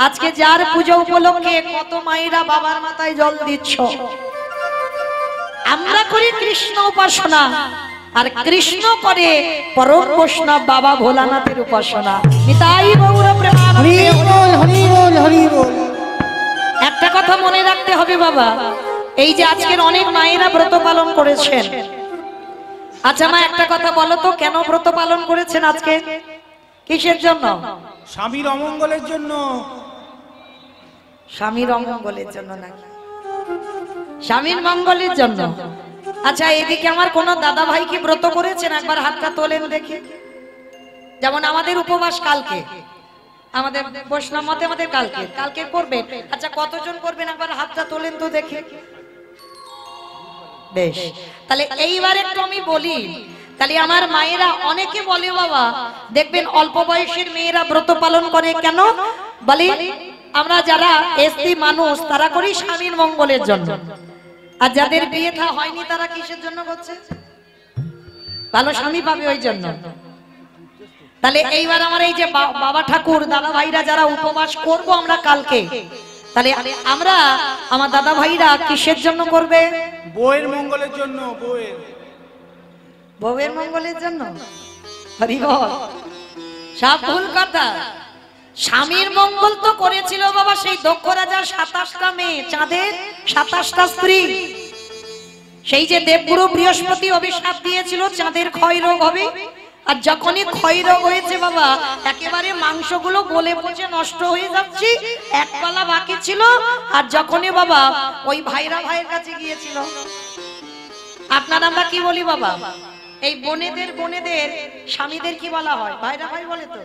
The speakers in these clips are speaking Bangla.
আজকে যার পূজা উপলক্ষে কত মায়েরা বাবার মাথায় জল দিচ্ছ। আমরা করি কৃষ্ণ উপাসনা, আর কৃষ্ণ করে পরম বৈষ্ণব বাবা ভোলানাথের উপাসনা। নিতাই গৌর প্রেমানন্দে হরি বল, হরি বল, হরি বল। একটা কথা মনে রাখতে হবে বাবা, এই যে আজকের অনেক মায়েরা ব্রত পালন করেছেন। আচ্ছা মা, একটা কথা বলো তো, কেন ব্রত পালন করেছেন আজকে? কিসের জন্য? স্বামীর অমঙ্গলের জন্য। স্বামীর অমঙ্গলের জন্য নাকি? স্বামীর মঙ্গলের জন্য। আচ্ছা, এদিকে আমার কোন দাদা ভাই কি ব্রত করেছেন? একবার হাতটা তোলেন দেখি। যেমন আমাদের উপবাস কালকে, আমাদের বৈষ্ণব মতে আমাদের কালকে করবেন। আচ্ছা, কতজন করবেন একবার হাতটা তোলেন তো দেখি। বেশ, তাহলে এইবার একটু আমি বলি। তাহলে আমার মায়েরা অনেকে বলে বাবা, দেখবেন অল্প বয়সের মেয়েরা ব্রত পালন করে কেন? বলে আমরা যারা এসটি মানুষ তারা করি স্বামীর মঙ্গলের জন্য, আর যাদের বিয়ে থা হয়নি তারা কিসের জন্য করছে? ভালো স্বামী পাবে ওই জন্য। তাহলে এইবার আমার এই যে বাবা ঠাকুর দাদা ভাইরা যারা উপবাস করব আমরা কালকে, তাহলে আমরা আমার দাদা ভাইরা কিসের জন্য করবে? বউয়ের মঙ্গলের জন্য। বউয়ের মঙ্গলের জন্য। হরি বল। সব ভুল কথা। স্বামীর মঙ্গল তো করেছিল বাবা সেই দক্ষ রাজার 27টা মেয়ে, চাঁদের 27টা স্ত্রী। সেই যে দেবগুরু বৃহস্পতি অভিশাপ দিয়েছিল চাঁদের ক্ষয় রোগ হবে, আর যখনই ক্ষয় রোগ হয়েছে বাবা, একেবারে মাংসগুলো গলে পচে নষ্ট হয়ে যাচ্ছে, এক পালা বাকি ছিল। আর যখনই বাবা ওই ভাইয়ের কাছে গিয়েছিল, আপনার আমরা কি বলি বাবা, এই বোনেদের স্বামীদের কি বলা হয়? ভাইরা ভাই বলে তো,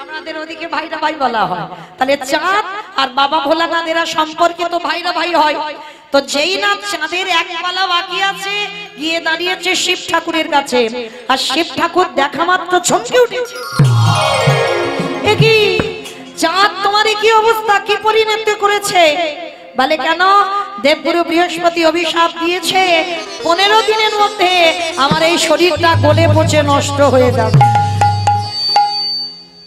আমাদের ওদিকে ভাইরা ভাই বলা হয়। তাহলে চাঁদ আর বাবা ভোলানাথেরা সম্পর্কে তো ভাইরা ভাই হয়। তো যেই না চাঁদের এক পালা বাকি আছে, গিয়ে দাঁড়িয়েছে শিব ঠাকুরের কাছে, আর শিব ঠাকুর দেখা মাত্র চমকে উঠেছে। এ কি চাঁদ, তোমার কি অবস্থা, কি পরিণতি করেছে? বলে কেন? দেবগুরু বৃহস্পতি অভিশাপ দিয়েছে 15 দিনের মধ্যে আমার এই শরীরটা গলে পচে নষ্ট হয়ে যাবে।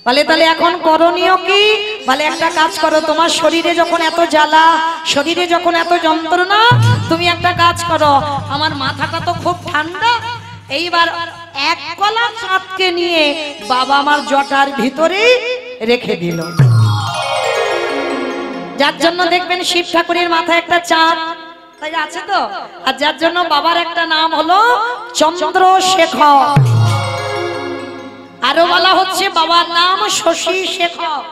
বলে তাহলে এখন করণীয় কি? বলে একটা কাজ করো, তোমার শরীরে যখন এত জ্বালা, শরীরে যখন এত যন্ত্রণা, তুমি একটা কাজ করো, আমার মাথাটা তো খুব ঠান্ডা, এইবার এক কলা চাঁদকে নিয়ে বাবা আমার জটার ভিতরে রেখে দিল। যার জন্য দেখবেন শিব ঠাকুরের মাথায় একটা চাঁদ তাই আছে তো, আর যার জন্য বাবার একটা নাম হলো চন্দ্রশেখর। আরো বলা হচ্ছে বাবার নাম শশী শেখর,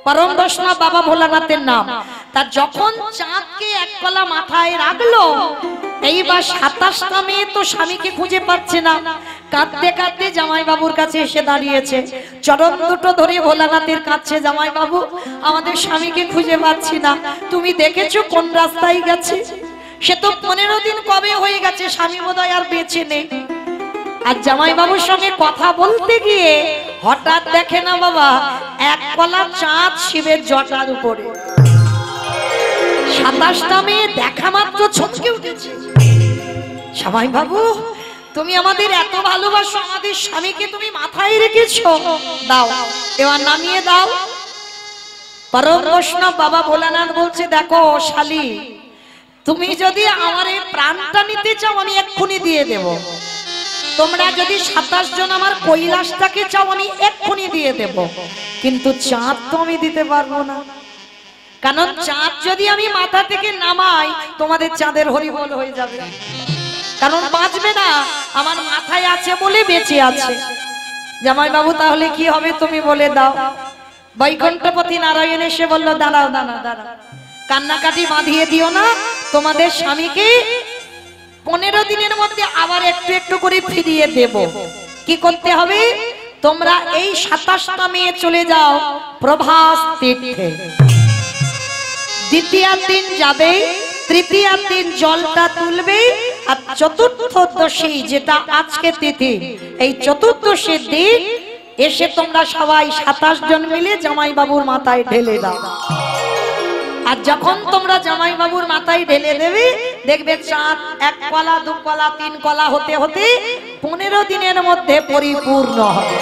পরম বৈষ্ণব বাবা ভোলানাথের নাম। তার যখন চাঁদকে এক কলা মাথায় রাখলো, এইবার 27টা মেয়ে তো স্বামীকে খুঁজে পাচ্ছে না, কাঁদতে কাঁদতে জামাই বাবুর কাছে এসে দাঁড়িয়েছে, চরণ দুটো ধরে ভোলানাথের কাছে, জামাই বাবু আমাদের স্বামীকে খুঁজে পাচ্ছি না, তুমি দেখেছো কোন রাস্তায় গেছে? সে তো 15 দিন কবে হয়ে গেছে, স্বামী বোধহয় আর বেঁচে নেই। আর জামাই বাবুর সঙ্গে কথা বলতে গিয়ে হঠাৎ দেখে না বাবা এক কলা চাঁদ শিবের জটার উপরে। 27টা মেয়ে দেখা মাত্র চমকে উঠেছে। জামাই বাবু তুমি আমাদের এত ভালোবাসো, আমাদের স্বামীকে তুমি মাথায় রেখেছো, দাও এবার নামিয়ে দাও। পরম বৈষ্ণব বাবা ভোলানাথ বলছে, দেখো শালি, তুমি যদি আমার এই প্রাণটা নিতে চাও আমি এক্ষুনি দিয়ে দেব, তোমরা যদি 27 জন আমার কৈলাসটাকে চাও আমি এক্ষুনি দিয়ে দেব, কিন্তু চাঁদ তো আমি দিতে পারবো না, কারণ চাঁদ যদি আমি মাথা থেকে নামাই তোমাদের চাঁদের হরিবোল হয়ে যাবে, কারণ বাঁচবে না, আমার মাথায় আছে বলে বেঁচে আছে। জামাই বাবু তাহলে কি হবে তুমি বলে দাও। বৈকুণ্ঠপতি নারায়ণ এসে বলল, দাঁড়াও দাঁড়াও দাঁড়াও, কান্নাকাটি বাঁধিয়ে দিও না, তোমাদের স্বামীকে 15 দিনের মধ্যে আবার একটু একটু করে ফিরিয়ে দেব। কি করতে হবে? তোমরা এই 27টা মেয়ে চলে যাও প্রভাস তীর্থে, দ্বিতীয় দিন যাবে, তৃতীয় দিন জলটা তুলবে, আর চতুর্থদশী যেটা আজকে তিথি, এই চতুর্দশীর দিন এসে তোমরা সবাই 27 জন মিলে জামাই বাবুর মাথায় ঢেলে দাও। আর যখন তোমরা জামাই বাবুর মাথায় ঢেলে দেবে, দেখবে চাঁদ 1 কলা 2 কলা 3 কলা হতে হতে 15 দিনের মধ্যে পরিপূর্ণ হবে।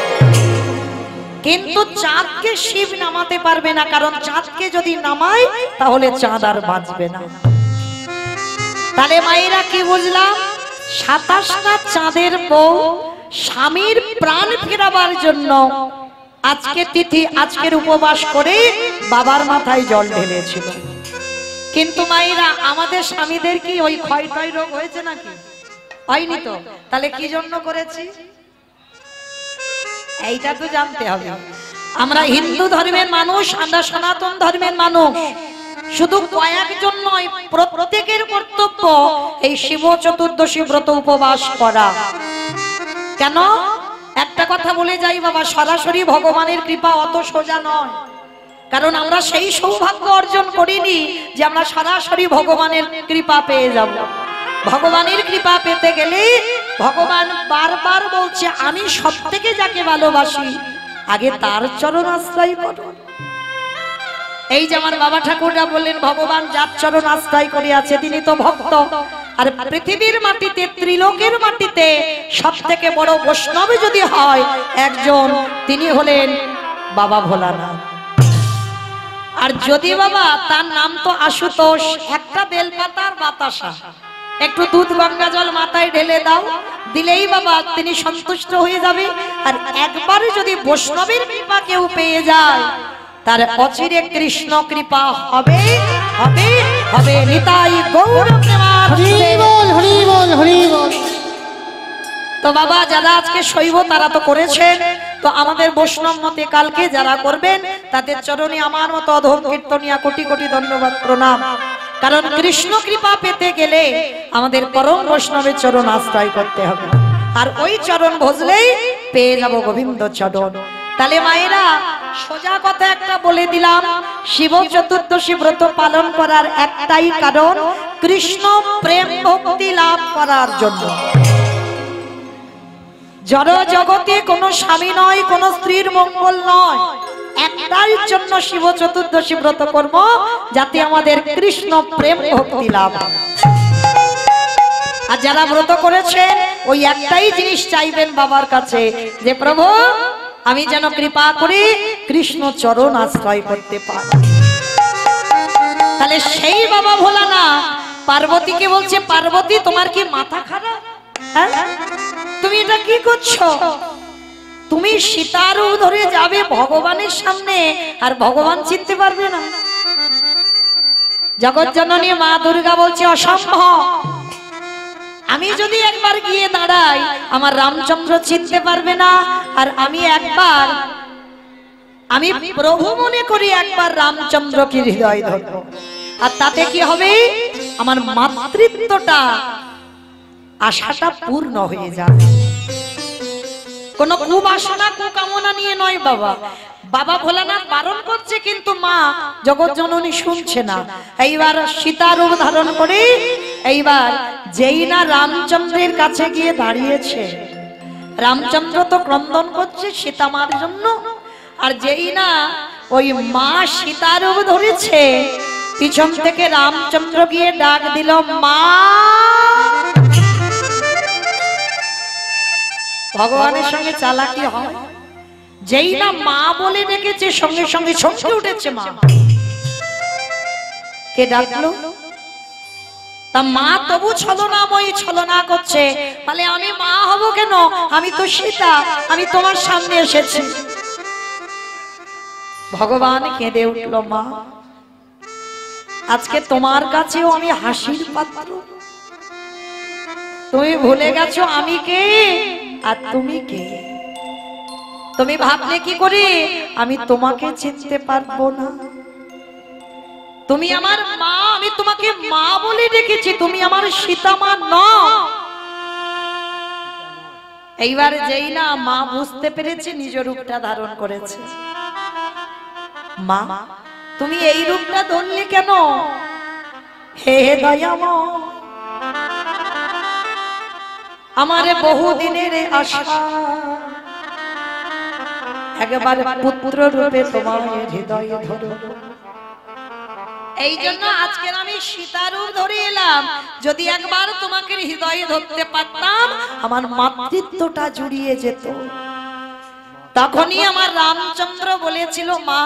কিন্তু চাঁদকে শিব নামাতে পারবে না, কারণ চাঁদকে যদি নামায় তাহলে চাঁদ আর বাঁচবে না। তাহলে মায়েরা কি বুঝলাম? 27টা চাঁদের বউ স্বামীর প্রাণ ফেরাবার জন্য আজকে তিথি, আজকের উপবাস করে বাবার মাথায় জল ঢেলেছিল। কিন্তু মায়েরা আমাদের স্বামীদের কি ওই ক্ষয় টয় রোগ হয়েছে নাকি? হয়নি তো। তাহলে কি জন্য করেছি এইটা তো জানতে হবে। আমরা হিন্দু ধর্মের মানুষ, আমরা সনাতন ধর্মের মানুষ, শুধু কয়েকজন নয়, প্রত্যেকের কর্তব্য এই শিব চতুর্দশী ব্রত উপবাস করা। কেন? একটা কথা বলে যাই বাবা, সরাসরি ভগবানের কৃপা অত সোজা নয়। কারণ আমরা সেই সৌভাগ্য অর্জন করিনি যে আমরা সরাসরি ভগবানের কৃপা পেয়ে যাব। ভগবানের কৃপা পেতে গেলে ভগবান বারবার বলছে, আমি সবথেকে যাকে ভালোবাসি আগে তার চরণ আশ্রয় করো। এই যে আমার বাবা ঠাকুররা বললেন, ভগবান যার চরণ আশ্রয় করে আছে তিনি তো ভক্ত। আর পৃথিবীর মাটিতে, ত্রিলোকের মাটিতে সবথেকে বড় বৈষ্ণব যদি হয় একজন, তিনি হলেন বাবা ভোলানাথ। আর যদি বাবা, তার নাম তো আশুতোষ, একটা বেলপাতার বাতাসা, একটু দুধ গঙ্গা জল মাথায় ঢেলে দাও, দিলেই বাবা তিনি সন্তুষ্ট হয়ে যাবে। আর একবারে যদি বৈষ্ণবের কৃপা কেউ পেয়ে যায়, তার অচিরে কৃষ্ণ কৃপা হবে হবে হবে। নিতাই গৌর প্রেমানন্দে। হরি বল, হরি বল, হরি বল। তো বাবা, যারা আজকে শৈব তারা তো করেছেন, তো আমাদের বৈষ্ণব মতে কালকে যারা করবেন তাদের চরণে আমার মতো অধম কীর্তনিয়া কোটি কোটি ধন্যবাদ প্রণাম। কারণ কৃষ্ণ কৃপা পেতে গেলে আমাদের পরম বৈষ্ণবের চরণ আশ্রয় করতে হবে, আর ওই চরণ ভজলেই পেয়ে যাব গোবিন্দ চরণ। তাহলে মায়েরা, সোজা কথা একটা বলে দিলাম, শিব চতুর্দশী ব্রত পালন করার একটাই কারণ, কৃষ্ণ প্রেম ভক্তি লাভ করার জন্য। জড় জগতে কোনো স্বামী নয়, কোনো স্ত্রীর মঙ্গল নয়, একটাই জন্য শিব চতুর্দশী ব্রত কর্ম, যাতে আমাদের কৃষ্ণ প্রেম ভক্তি লাভ হয়। আর যারা ব্রত করেছেন ওই একটাই জিনিস চাইবেন বাবার কাছে, যে প্রভু আমি যেন কৃপা করে কৃষ্ণ চরণ আশ্রয় করতে পারি। তাহলে সেই বাবা ভোলানাথ পার্বতীকে বলছে, পার্বতী তোমার কি মাথা খারাপ? তুমি এটা কি করছো? তুমি সীতার ধরে যাবে ভগবানের সামনে, আর ভগবান চিনতে পারবে না? জগৎ জননী মা দুর্গা বলছে, অসম্ভব। আমি যদি একবার গিয়ে দাঁড়াই, আমার রামচন্দ্র চিনতে পারবে না। আর আমি প্রভু মনে করি একবার রামচন্দ্রকে হৃদয় ধরব, আর তাতে কি হবে? আমার মাতৃত্বটা, আশাটা পূর্ণ হয়ে যাবে। কোন কুবাসনা কুকামনা নিয়ে নয় বাবা। বাবা ভোলানাথ বারণ করছে, কিন্তু মা জগৎ জননী শুনছে না। এইবার সীতা রূপ ধারণ করে, এইবার যেই না রামচন্দ্রের কাছে গিয়ে দাঁড়িয়েছে, রামচন্দ্র তো ক্রন্দন করছে সীতা মার জন্য, আর যেই না ওই মা সীতা রূপ ধরেছে, পিছন থেকে রামচন্দ্র গিয়ে ডাক দিল, মা। ভগবানের সঙ্গে চালাকি হয়। যেই না মা বলে ডেকেছে, সঙ্গে সঙ্গে চমকে উঠেছে মা। কে ডাকলো? তা মা তবু ছলনাময়ী ছলনা করছে, তাহলে আমি মা হব কেন? আমি তো সীতা, আমি তোমার সামনে এসেছি। ভগবান কেঁদে উঠল, মা আজকে তোমার কাছেও আমি হাসির পাত্র। তুমি ভুলে গেছো আমি কে আর তুমি কে। তুমি ভাবলে কি করে আমি তোমাকে চিনতে পারবো না? তুমি আমার মা, আমি তোমাকে মা বলে ডেকেছি, তুমি আমার সীতা মা নও। এইবার যেই না মা বুঝতে পেরেছে নিজ রূপটা ধারণ করেছে, মা তুমি এই রূপটা ধরলে কেন? হে দয়াময়, আমারে বহুদিনের আশা, একবার পুত্র রূপে তোমার হৃদয়ে ধরো। এই জন্য আজকে আমি সীতারূপ ধরে এলাম। যদি একবার তোমাকে হৃদয়ে ধরতে পারতাম, আমার মাতৃত্বটা জুড়িয়ে যেত। তখনই আমার রামচন্দ্র বলেছিল, মা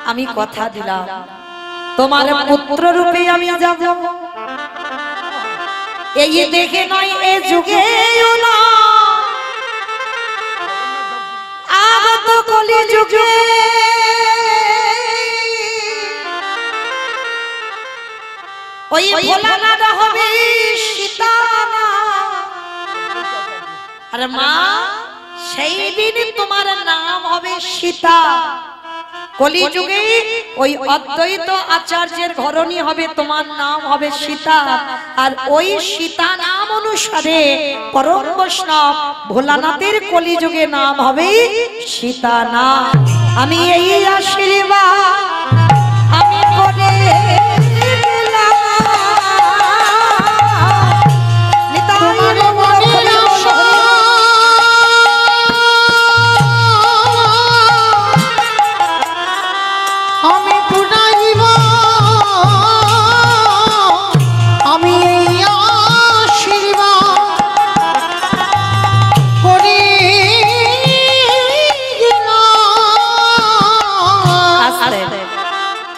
আমি কথা দিলাম তোমার পুত্র রূপে আমি যাব। এই দেখে নয় এ যুগে আগত কলি যুগে ওই ভোলানাথ হবে সীতা। আরে মা সেই দিন তোমার নাম হবে সীতা। কলিযুগে ওই অদ্বৈত আচার্যের ঘরণী হবে, তোমার নাম হবে সীতা। আর ওই সীতা নাম অনুসারে পরম বৈষ্ণব ভোলানাথের কলিযুগে নাম হবে সীতা নাম। আমি এই আশীর্বাদ আমি করে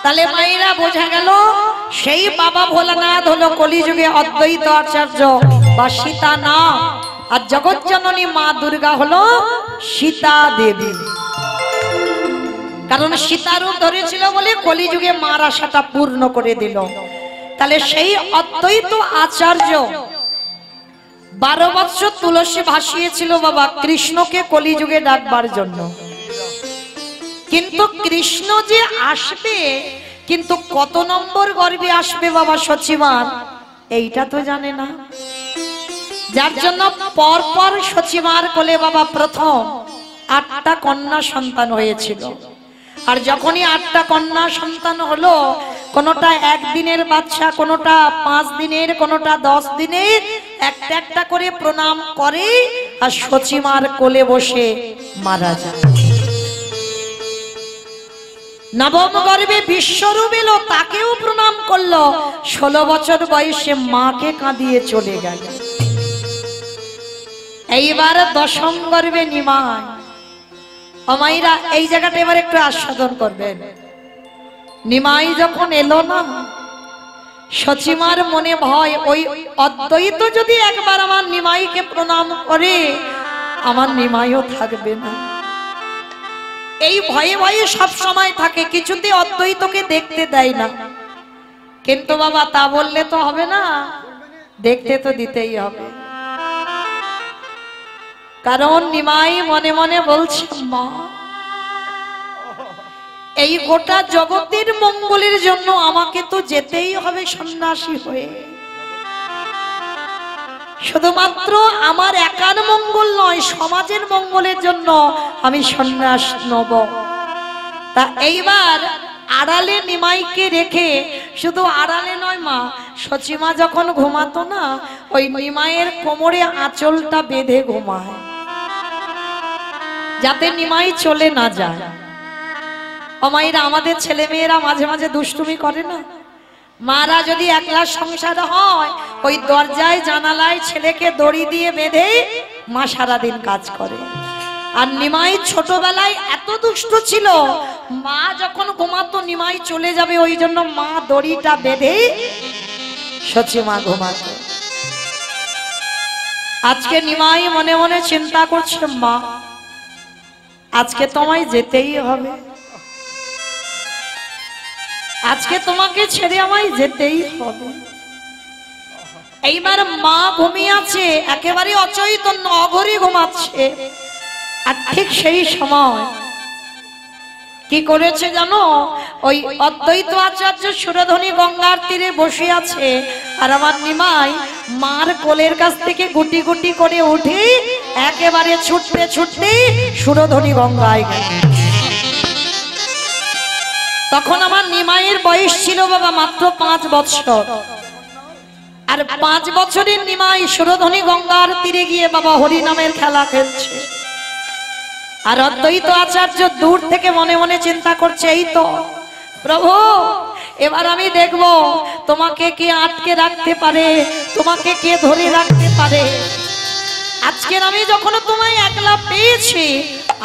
তাহলে মায়েরা বোঝা গেল সেই বাবা ভোলানাথ হলো কলিযুগে অদ্বৈত আচার্য বা সীতা নাম। আর জগৎ জননী মা দুর্গা হলো সীতা দেবী। কারণ সীতা রূপ ধরেছিল বলে কলিযুগে মার আশাটা পূর্ণ করে দিল। তাহলে সেই অদ্বৈত আচার্য 12 বছর তুলসী ভাসিয়েছিল বাবা কৃষ্ণকে কলিযুগে ডাকবার জন্য। কিন্তু কৃষ্ণ যে আসবে, কিন্তু কত নম্বর গর্ভে আসবে বাবা সচিমার এইটা তো জানে না। যার জন্য পরপর সচিমার কোলে বাবা প্রথম 8টা কন্যা সন্তান হয়েছিল। আর যখনই 8টা কন্যা সন্তান হলো, কোনটা 1 দিনের বাচ্চা, কোনটা 5 দিনের, কোনটা 10 দিনের, একটা একটা করে প্রণাম করে আর সচিমার কোলে বসে মারা যায়। নবম গর্ভে বিশ্বরূপ এলো, তাকেও প্রণাম করলো। 16 বছর বয়সে মাকে কাঁদিয়ে চলে গেল। এইবার 10ম গর্ভে নিমাই। অমাইরা এই জায়গাটা এবার একটু আস্বাদন করবেন। নিমাই যখন এলো না, সচিমার মনে ভয়, ওই অদ্বৈত যদি একবার আমার নিমাইকে প্রণাম করে, আমার নিমাইও থাকবে না। এই ভয়ে ভয়ে সব সময় থাকে, কিছুতে অদ্বৈতকে দেখতে দেয় না। কিন্তু বাবা তা বললে তো হবে না, দেখতে তো দিতেই হবে। কারণ নিমাই মনে মনে বলছে, মা এই গোটা জগতের মঙ্গলের জন্য আমাকে তো যেতেই হবে সন্ন্যাসী হয়ে। শুধুমাত্র আমার একার মঙ্গল নয়, সমাজের মঙ্গলের জন্য আমি সন্ন্যাস নেব। তা এইবার আড়ালে নিমাইকে রেখে, শুধু আড়ালে নয় মা, সচিমা যখন ঘুমাতো না, ওই নিমাইয়ের কোমরে আঁচলটা বেঁধে ঘুমায়, যাতে নিমাই চলে না যায়। অমাইরা আমাদের ছেলে মেয়েরা মাঝে মাঝে দুষ্টুমি করে না, মারা যদি একলা সংসার হয়, ওই দরজায় জানালায় ছেলেকে দড়ি দিয়ে বেঁধে মা সারাদিন কাজ করে। আর নিমাই ছোটবেলায় এত দুষ্ট ছিল, মা যখন ঘুমাতো নিমাই চলে যাবে, ওই জন্য মা দড়িটা বেঁধে সচিমা ঘুমাতো। আজকে নিমাই মনে মনে চিন্তা করছে, মা আজকে তোমায় যেতেই হবে, আজকে তোমাকে ছেড়ে আমায় যেতেই হবে। এইবার মা ঘুমিয়ে আছে, একেবারে অচৈতন্য, অঘরে ঘুমাচ্ছে। আর ঠিক সেই সময় কি করেছে জানো, ওই অদ্বৈত আচার্য সুরধনী গঙ্গার তীরে বসে আছে, আর আমার নিমাই মার কোলের কাছ থেকে গুটি গুটি করে উঠে একেবারে ছুটতে ছুটতে সুরধনী গঙ্গায় গেল। তখন আমার নিমাইয়ের বয়স ছিল বাবা মাত্র 5 বছর। আর 5 বছরের নিমাই সুরধনী গঙ্গার তীরে গিয়ে বাবা হরি নামের খেলা খেলছে। আর অদ্বৈত আচার্য দূর থেকে মনে মনে চিন্তা করছে, এই তো প্রভু, এবার আমি দেখব তোমাকে কে আটকে রাখতে পারে, তোমাকে কে ধরে রাখতে পারে। আজকের আমি যখন তোমায় একলা পেয়েছি,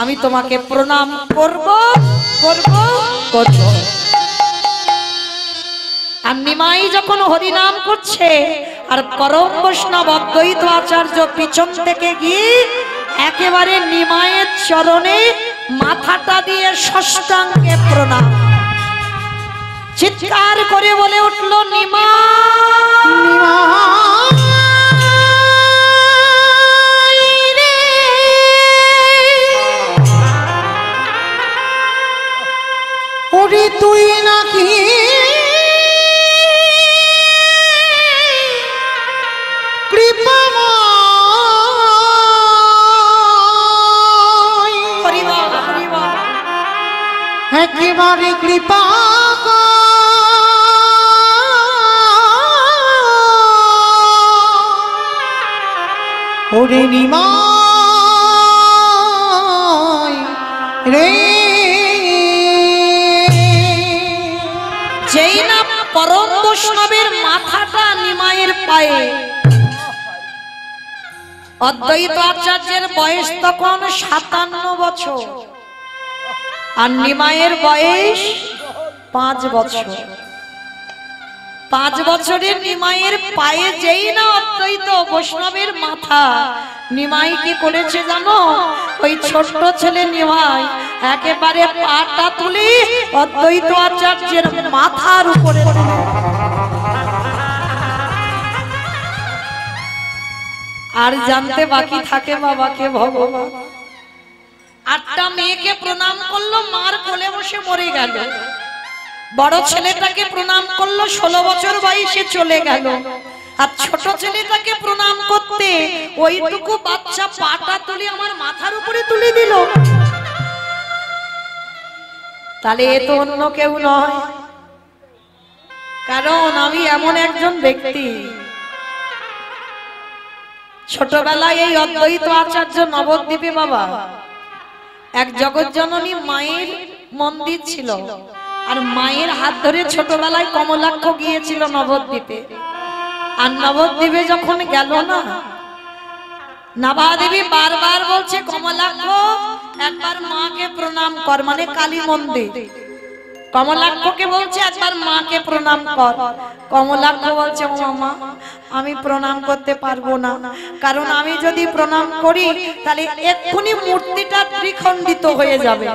আমি তোমাকে প্রণাম করব করব করব। আর নিমাই যখন হরিনাম করছে আর পরম বৈষ্ণব অদ্বৈত আচার্য পিছন থেকে গিয়ে একেবারে নিমাইয়ের চরণে মাথাটা দিয়ে ষষ্ঠাঙ্গে প্রণাম, চিৎকার করে বলে উঠল নিমাই রে, ওরে তুই নাকি একেবারে কৃপা ওরে নিমাই রে, যেই না পরম বৈষ্ণবের মাথাটা নিমাইয়ের পায়ে, অদ্বৈত আচার্যের বয়স তখন 57 বছর আর নিমাইয়ের বয়স 5 বছর। 5 বছরের নিমাইয়ের পায়ে যেই না অদ্বৈত বৈষ্ণবের মাথা, নিমাই কি করেছে জানো? ওই ছোট্ট ছেলে নিমাই একেবারে পাটা তুলে অদ্বৈত আচার্যের মাথার উপরে আর জানতে বাকি থাকে বাবাকে ভগবান। 8টা মেয়েকে প্রণাম করলো, মার কোলে বসে মরে গেল। বড় ছেলেটাকে প্রণাম করলো, 16 বছর বয়সে চলে গেল। আর ছোট ছেলেটাকে প্রণাম করতে ওইটুকু বাচ্চা পাটা তুলে আমার মাথার উপরে তুলে দিল। তাহলে এ তো অন্য কেউ নয়, কারণ আমি এমন একজন ব্যক্তি, ছোটবেলায় এই অদ্বৈত আচার্য নবদ্বীপে বাবা এক জগৎজননী মায়ের মন্দির ছিল, আর মায়ের হাত ধরে ছোটবেলায় কমলাক্ষ গিয়েছিল নবদ্বীপে। আর নবদ্বীপে যখন গেল না, নাভাদেবী বারবার বলছে কমলাক্ষ একবার মাকে প্রণাম কর, মানে কালী মন্দির। কমলাক্ষকে বলছে একবার মাকে প্রণাম কর। কমলাক্ষ বলছে ও মা, আমি প্রণাম করতে পারবো না, কারণ আমি যদি প্রণাম করি তাহলে এক্ষুনি মূর্তিটা ত্রিখণ্ডিত হয়ে যাবে।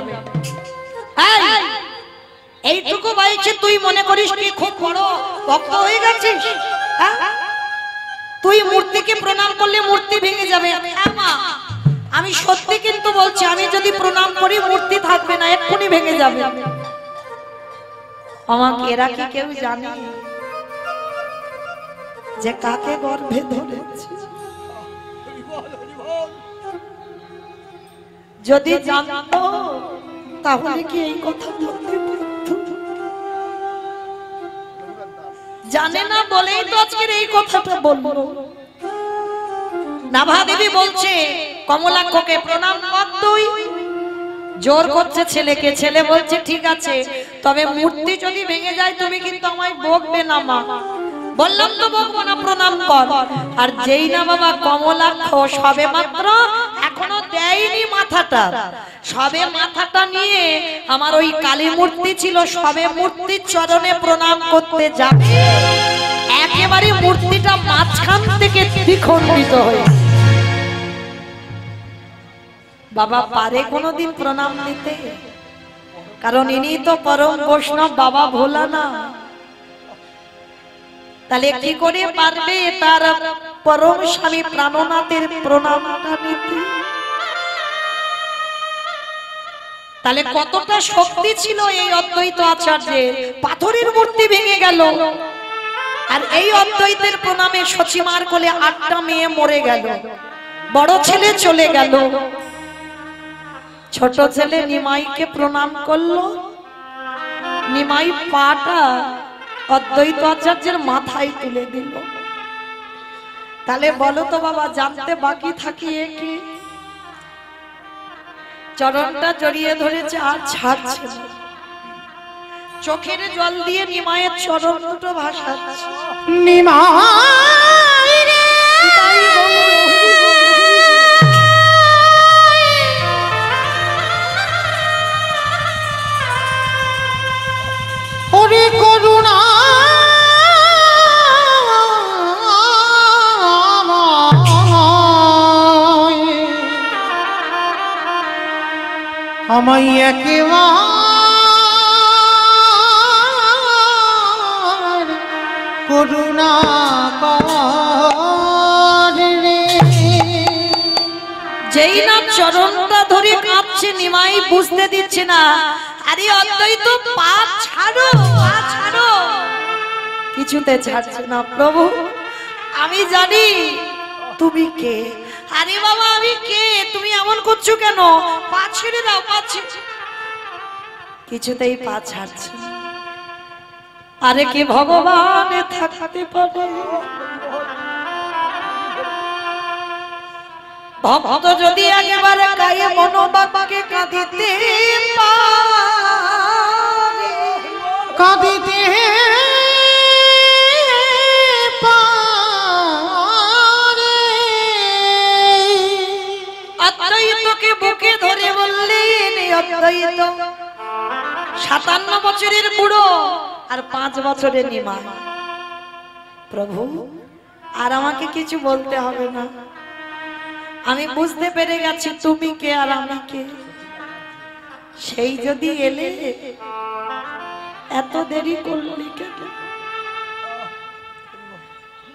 এইটুকু বয়সে তুই মনে করিস কি খুব বড় ভক্ত হয়ে গেছিস? তুই মূর্তিকে প্রণাম করলে মূর্তি ভেঙে যাবে। হ্যাঁ মা, আমি সত্যি কিন্তু বলছি, আমি যদি প্রণাম করি মূর্তি থাকবে না, এক্ষুনি ভেঙে যাবে। আমাকে এরা কি কেউ জানে যে কাকে গর্ভে ধরেছে? যদি জানতো তাহলে কি এই কথা বলতে পারতো? জানে না বলেই তো আজকের এই কথাটা বলবো। নাভাদেবী বলছে কমলাক্ষকে প্রণাম কর তুই। জোর করছে ছেলেকে, ছেলে বলছে ঠিক আছে, তবে মূর্তি যদি ভেঙে যায় তুমি কিন্তু আমায় বকবে না মা। বললাম তো বকবো না, প্রণাম কর। আর যেই না বাবা কমলাক্ষ সবে মাত্র এখনো দেয়নি মাথাটা, সবে মাথাটা নিয়ে আমার ওই কালী মূর্তি ছিল, সবে মূর্তির চরণে প্রণাম করতে যাবে, একেবারে মূর্তিটা মাঝখান থেকে দ্বিখণ্ডিত হয়ে। বাবা পারে কোনোদিন প্রণাম দিতে? কারণ ইনি তো পরম বৈষ্ণব বাবা ভোলা না। তাহলে কি করে পারবে তার পরম স্বামী প্রাণনাথের প্রণামটা নিতে? তাহলে কতটা শক্তি ছিল এই অদ্বৈত আচার্যের। পাথরের মূর্তি ভেঙে গেল, আর এই অদ্বৈতের প্রণামে সচিমার কোলে 8টা মেয়ে মরে গেল, বড় ছেলে চলে গেল। ছোট ছেলে নিমাইকে প্রণাম করলো, নিমাই পাটা অদ্বৈত আচার্যের মাথায় তুলে দিল। তাহলে বলো তো বাবা, জানতে বাকি থাকিয়ে কি? চরণটা জড়িয়ে ধরেছে আর ছাড়ছে না, চোখের জল দিয়ে নিমায়ের চরণ দুটো ভাসাচ্ছে। নিমাই রে, আমায় একেবার করুণা কর রে। যেই না চরণটা ধরে কাঁপছে নিমাই বুঝতে দিচ্ছে না। আরে অদ্বৈত পা ছাড়ো, পা ছাড়ো। কিছুতে ছাড়ছে না। প্রভু আমি জানি তুমি কে। আরে বাবা আমি কে, তুমি এমন করছো কেন? পা ছেড়ে দাও, পা ছেড়ে। কিছুতেই পা ছাড়ছে না। আরে কে ভগবান থাকতে পারে? ভক্ত যদি একেবারে গায়ে মনোবাবাকে কাঁদিতে পারে, কাঁদিতে পারে, অদ্বৈতকে বুকে ধরে বললেন অদ্বৈত 57 বছরের বুড়ো আর 5 বছরের নিমা। প্রভু আর আমাকে কিছু বলতে হবে না, আমি বুঝতে পেরে গেছি তুমি কে আর আমি কে। সেই যদি এলে এত দেরি করলি কেন?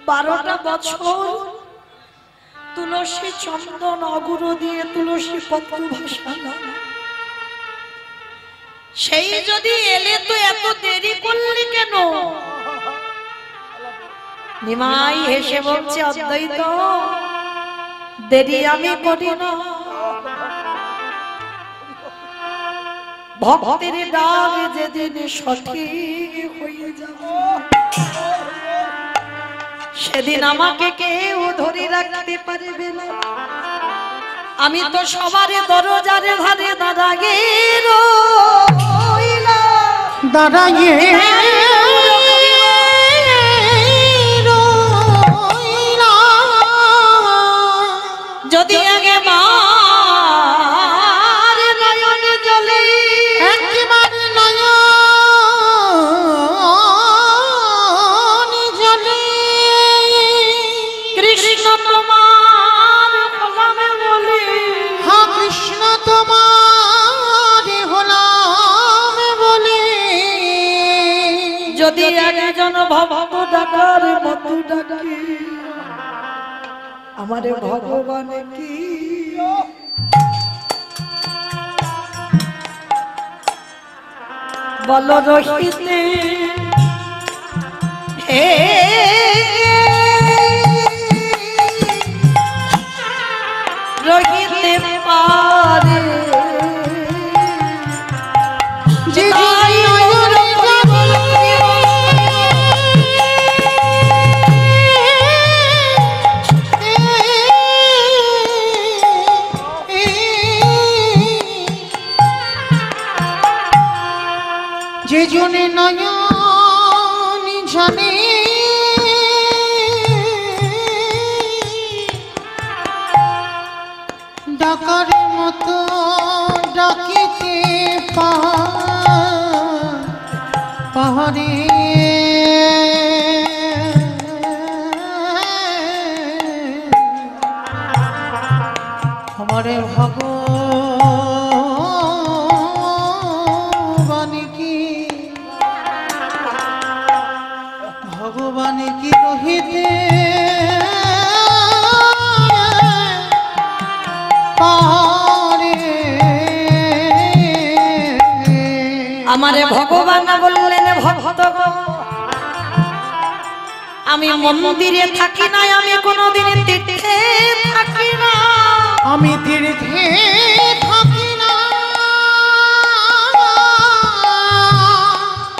12টা বছর তুলসী চন্দন অগুর দিয়ে তুলসী পত্র ভাসানো, সেই যদি এলে তো এত দেরি করলি কেন? নিমাই হেসে বলছে অদ্বৈত দেরি আমি করি না, ভক্তের ডাক যেদিন সঠিক হয়ে যাবে সেদিন আমাকে কেউ ধরে রাখতে পারবে না। আমি তো সবার দরজারে ধারে দাঁড়াগে দাঁড়াইয়ে যদি আগে মার নয়ন জলে একবার নয়ন জলে কৃষ্ণ তোমার হলামে বলি, হ্যাঁ কৃষ্ণ তোমার হলাম বলে, যদি একজন ভক্ত ডাকার মতো ডাকে আমারে ভগবান কি বল রহিতে হে রহিতে পারে যে তাই নয়ন যে জনে নয়ন জানে ডাকার মতো ডাকিতে পাহাড়ে আমারে ভগবান কি রহিতে পারে। আমারে ভগবান বললেন ভক্ত গো আমি মন্দিরে থাকি না, আমি কোনোদিন তীর্থে থাকি না, আমি তীর্থে থাকি না,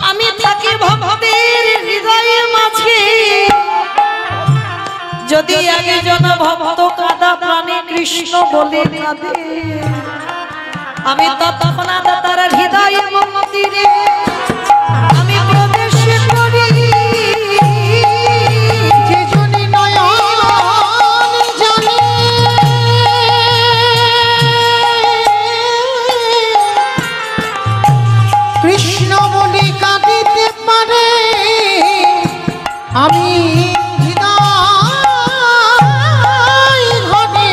আমি থাকি ভক্তের হৃদয়ের মাঝে। যদি একজন ভক্ত কাঁদা প্রাণে কৃষ্ণ বলে কাঁদে আমি তৎক্ষণাৎ তার হৃদয় মন্দিরে আমি প্রবেশ করি। যে জনে নয়ন জানে কৃষ্ণ বলে কাঁদিতে পারে, আমি হৃদয় ঘরে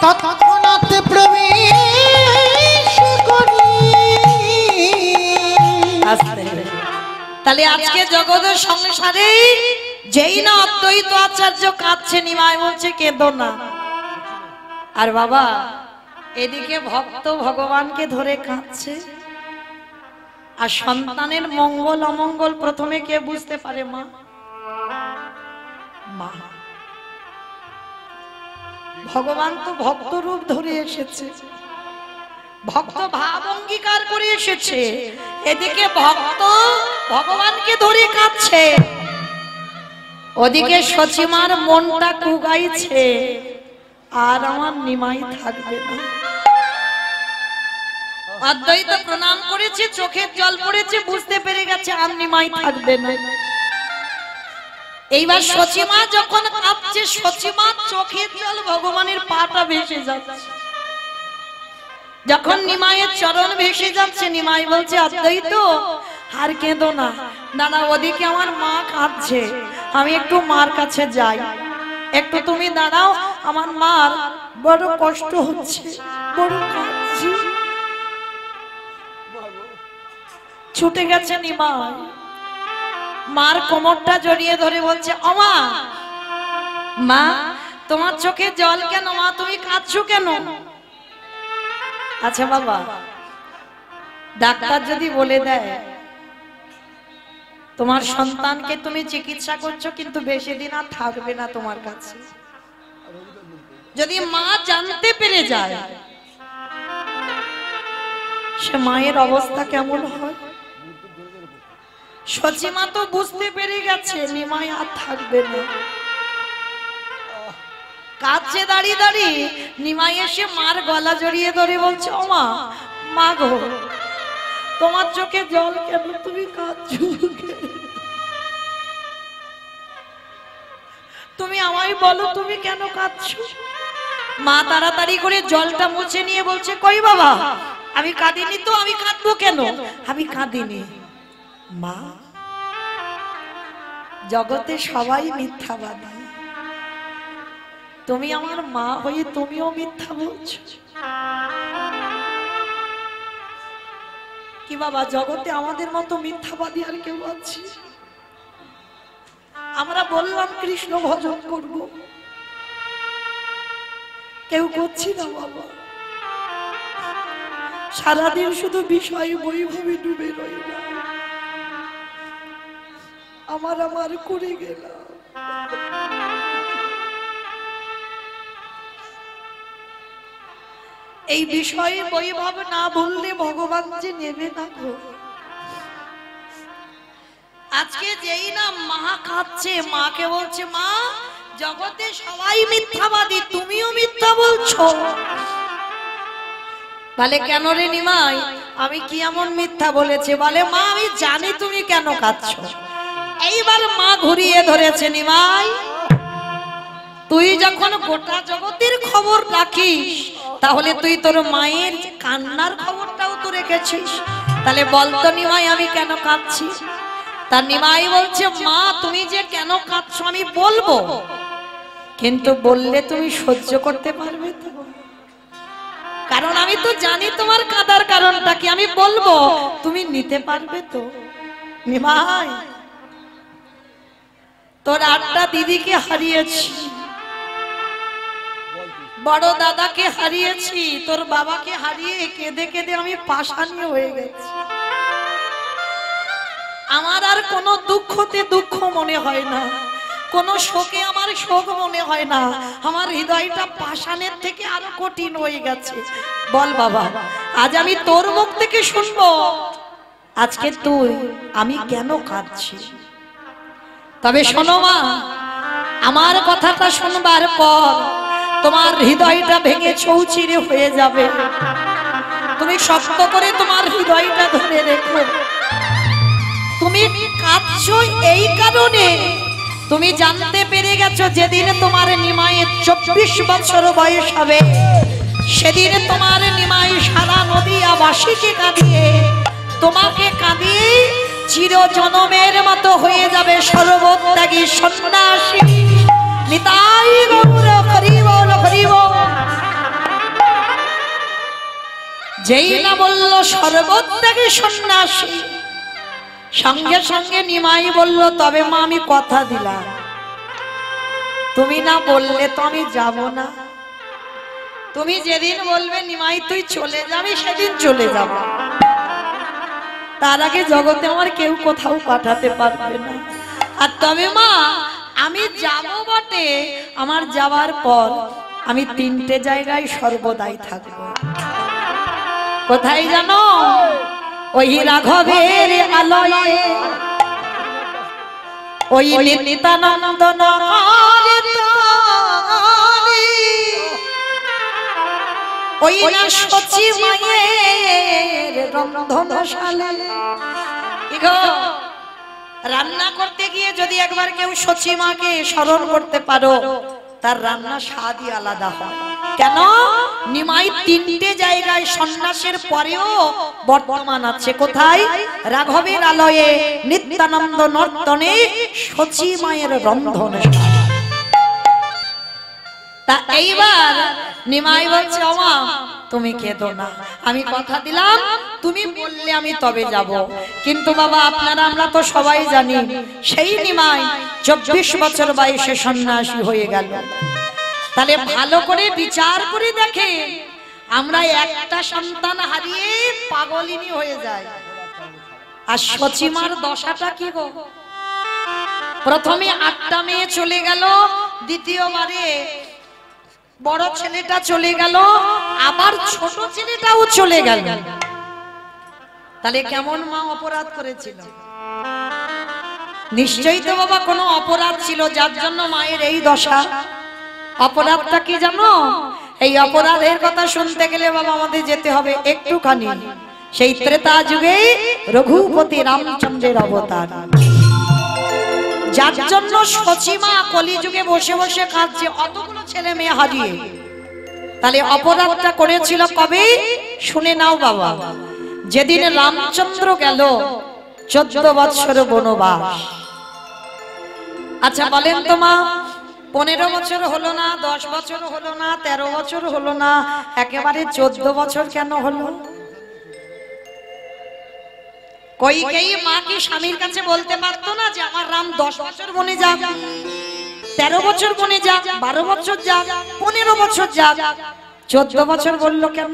তৎক্ষণাৎ প্রবেশ তাহলে আজকে জগতের সংসারে যেই না অদ্বৈত আচার্য কাঁদছে, নিমাই বলছে কেঁদো না। আর বাবা এদিকে ভক্ত ভগবানকে ধরে কাঁদছে। আর সন্তানের মঙ্গল অমঙ্গল প্রথমে কে বুঝতে পারে? মা। মা। ভগবান তো ভক্ত রূপ ধরে এসেছে, ভক্ত ভাব অঙ্গীকার করে এসেছে। এদিকে ভক্ত ভগবানকে ধরে কাঁদছে, ওদিকে সচিমার মনটা কুগাইছে, আর আমার নিমাই থাকবে না। অদ্বৈত প্রণাম করেছে, চোখের জল পড়েছে, বুঝতে পেরে গেছে আর নিমাই থাকবে না। এইবার সচিমা যখন কাঁদছে, সচিমার চোখের জল ভগবানের পাটা ভেসে যাচ্ছে। যখন নিমাইয়ের চরণ ভেসে যাচ্ছে, নিমাই বলছে অদ্বৈত আর কেঁদো না। দাদা ওদিকে আমার মা কাঁদছে, আমি একটু মার কাছে যাই, একটু তুমি দাঁড়াও, আমার মার বড় কষ্ট হচ্ছে, বড় কাঁদছে। ছুটে গেছে নিমাই, মার কোমরটা জড়িয়ে ধরে বলছে ওমা, মা তোমার চোখে জল কেন? মা তুমি কাঁদছো কেন? আচ্ছা বাবা, ডাক্তার যদি বলে দেয় তোমার সন্তানকে তুমি চিকিৎসা করছো কিন্তু বেশি দিন আর থাকবে না তোমার কাছে, যদি মা জানতে পেরে যায় সে মায়ের অবস্থা কেমন হয়? সচিমা তো বুঝতে পেরে গেছে নিমাই আর থাকবে না। কাছে দাঁড়িয়ে দাঁড়িয়ে নিমাই এসে মার গলা জড়িয়ে ধরে বলছে ওমা, মা গো তোমার চোখে জল কেন? তুমি কাঁদছো, তুমি আমায় বলো তুমি কেন কাঁদছো? মা তাড়াতাড়ি করে জলটা মুছে নিয়ে বলছে কই বাবা, আমি কাঁদিনি তো, আমি কাঁদবো কেন? আমি কাঁদিনি মা, জগতে সবাই মিথ্যাবাদী, তুমি আমার মা হয়ে তুমিও মিথ্যা বলছো। কি বাবা, জগতে আমাদের মতো মিথ্যাবাদী আর কেউ আছে? আমরা বললাম কৃষ্ণ ভজন করব, কেউ করছি না বাবা, সারাদিন শুধু বিষয় বৈভবে ডুবে রইলাম, আমার আমার করে গেলাম। এই বিষয়ে বৈভব না বললে ভগবান যে নেবে না গো। আজকে যেই না মা কাঁদছে, মাকে বলছে মা জগতে সবাই মিথ্যাবাদী, তুমিও মিথ্যা বলছো। বলে কেন রে নিমাই, আমি কি এমন মিথ্যা বলেছি? বলে মা আমি জানি তুমি কেন কাঁদছো। এইবার মা ঘুরিয়ে ধরেছে, নিমাই তুই যখন গোটা জগতের খবর রাখিস তাহলে তুই তোর মায়ের কান্নার খবরটাও তো রেখেছিস, তাহলে বলতো নিমাই আমি কেন কাঁদছি? তার নিমাই বলছে মা তুমি যে কেন কাঁদছো আমি বলবো, কিন্তু বললে তুমি সহ্য করতে পারবে তো? কারণ আমি তো জানি তোমার কাঁদার কারণটা কি, আমি বলবো তুমি নিতে পারবে তো? নিমাই তোর 8টা দিদিকে হারিয়েছি, বড় দাদাকে হারিয়েছি, তোর বাবাকে হারিয়ে কেঁদে কেঁদে আমি পাষাণী হয়ে গেছি। আমার আর কোনো দুঃখতে দুঃখ মনে হয় না, কোনো শোকে আমার শোক মনে হয় না, আমার হৃদয়টা পাষাণের থেকে আরো কঠিন হয়ে গেছে। বল বাবা, আজ আমি তোর মুখ থেকে শুনবো আজকে তুই আমি কেন কাঁদছি। তবে শোনো মা, আমার কথাটা শুনবার পর তোমার হৃদয়টা ভেঙে চৌচিরে হয়ে যাবে, তুমি শক্ত করে তোমার হৃদয়টা ধরে রেখো। তুমি কাঁদছো এই কারণে তুমি জানতে পেরে গেছো যেদিন তোমার নিমাইয়ের 24 বছর বয়স হবে সেদিন তোমার নিমাই সারা নদিয়াবাসীকে কাঁদিয়ে তোমাকে কাঁদিয়ে চির জনমের মতো হয়ে যাবে সর্বত্যাগী সন্ন্যাসী। নিতাই গৌর হরি বল হরি বল। যেই না বলল সর্বত্যাগী সন্ন্যাসী, সঙ্গে সঙ্গে নিমাই বলল, তবে মা আমি কথা দিলাম, তুমি না বললে তো আমি যাব না। তুমি যেদিন বলবে নিমাই তুই চলে যাবি, সেদিন চলে যাব। তার আগে জগতে আমার কেউ কোথাও পাঠাতে পারবে না। আর তবে মা আমি যাব বটে, আমার যাওয়ার পর আমি 3টে জায়গায় সর্বদাই থাকবো। কোথায় জানো? ওই রাঘবের আলয়ে, ওই নিত্যানন্দ ওই না সচি মায়ের রন্ধনশালে। কি গো, রান্না করতে গিয়ে যদি একবার কেউ সচি মাকে স্মরণ করতে পারো, তার রান্না স্বাদই আলাদা হয়। কেন? নিমাই 3টে জায়গায় সন্ন্যাসের পরেও বর্তমান আছে। কোথায়? রাঘবের আলয়ে, নিত্যানন্দ নর্তনে, সচি মায়ের রন্ধনশালা। তা এইবার নিমাই বলছে, ওমা তুমি কেঁদো না, আমি কথা দিলাম তুমি বললে আমি তবে যাব। কিন্তু বাবা আপনারা আমরা তো সবাই জানি, সেই নিমাই 24 বছর বয়সে সন্ন্যাসী হয়ে গেল। তাহলে ভালো করে বিচার করে দেখে, আমরা একটা সন্তান হারিয়ে পাগলিনী হয়ে যায়। আর সচিমার দশাটা কি গো? প্রথমে 8টা মেয়ে চলে গেল, দ্বিতীয়বারে বড় ছেলেটা চলে গেল, আবার ছোট ছেলেটাও চলে গেল। তাহলে কেমন মা অপরাধ করেছিল? নিশ্চয়ই তো বাবা কোনো অপরাধ ছিল, যার জন্য মায়ের এই দশা। অপরাধটা কি জানো? এই অপরাধের কথা শুনতে গেলে বাবা আমাদের যেতে হবে একটুখানি সেই ত্রেতা যুগে রঘুপতি রামচন্দ্রের অবতার, যার জন্য সচিমা কলিযুগে বসে বসে কাঁদছে অতগুলো ছেলে মেয়ে হারিয়ে। তাহলে অপরাধটা করেছিল কবে? শুনে নাও বাবা, যেদিন রামচন্দ্র গেল 14 বছর বনবাস। আচ্ছা বলেন তো মা, 15 বছর হলো না, 10 বছর হলো না, 13 বছর হলো না, একেবারে 14 বছর কেন হলো? কইকেয়ী মা কি স্বামীর কাছে বলতে পারতো না যে আমার রাম 10 বছর বনে যাক, 13 বছর বনে যাক, 12 বছর যাক, 15 বছর যাক, 14 বছর বললো কেন?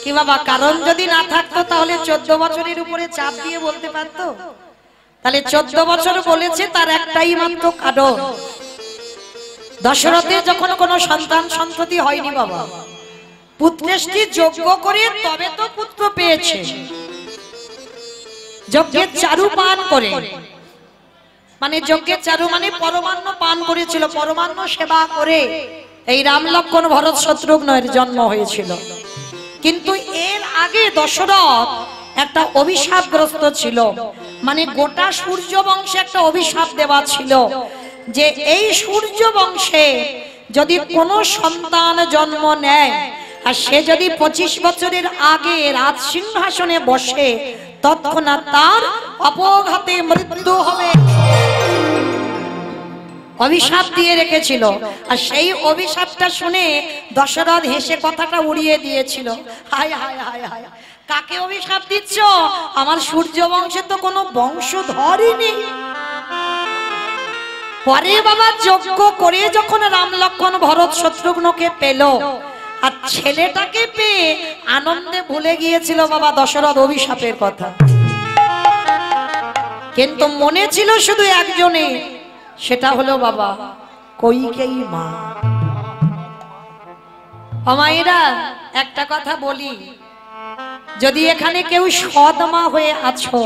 কি বাবা, কারণ যদি না থাকতো তাহলে 14 বছরের উপরে চাপ দিয়ে বলতে পারতো? তাহলে 14 বছর বলেছে, তার একটাই মাত্র কারণ, দশরথের যখন কোনো সন্তান সন্ততি হয়নি বাবা, পুত্রেষ্টি যজ্ঞ করে তবে তো পুত্র পেয়েছে। যজ্ঞের চারু পান করে, মানে যজ্ঞের চারু মানে পরমান্ন পান করেছিল, পরমান্ন সেবা করে এই রাম লক্ষ্মণ ভরত শত্রুঘ্নের জন্ম হয়েছিল। কিন্তু এর আগে দশরথ একটা অভিশাপগ্রস্ত ছিল, মানে গোটা সূর্য বংশে একটা অভিশাপ দেওয়া ছিল যে এই সূর্য বংশে যদি কোনো সন্তান জন্ম নেয় আর সে যদি 25 বছরের আগে রাজ সিংহাসনে বসে, তৎক্ষণাৎ তার অপঘাতে মৃত্যু হবে। অভিশাপ দিয়ে রেখেছিল। আর সেই অভিশাপটা শুনে দশরথ হেসে কথাটা উড়িয়ে দিয়েছিল। হায় হায় হায় হায়, কাকে অভিশাপ দিচ্ছ? আমার সূর্য বংশে তো কোনো বংশধরই নেই। পরে বাবা যজ্ঞ করে যখন রাম লক্ষ্মণ ভরত শত্রুঘ্নকে পেল, আর ছেলেটাকে পেয়ে আনন্দে ভুলে গিয়েছিল বাবা দশরথ অভিশাপের কথা। কিন্তু মনে ছিল শুধু একজনে, সেটা হলো বাবা কইকেয়ী মা। মায়েরা একটা কথা বলি, যদি এখানে কেউ সৎ মা হয়ে আছো,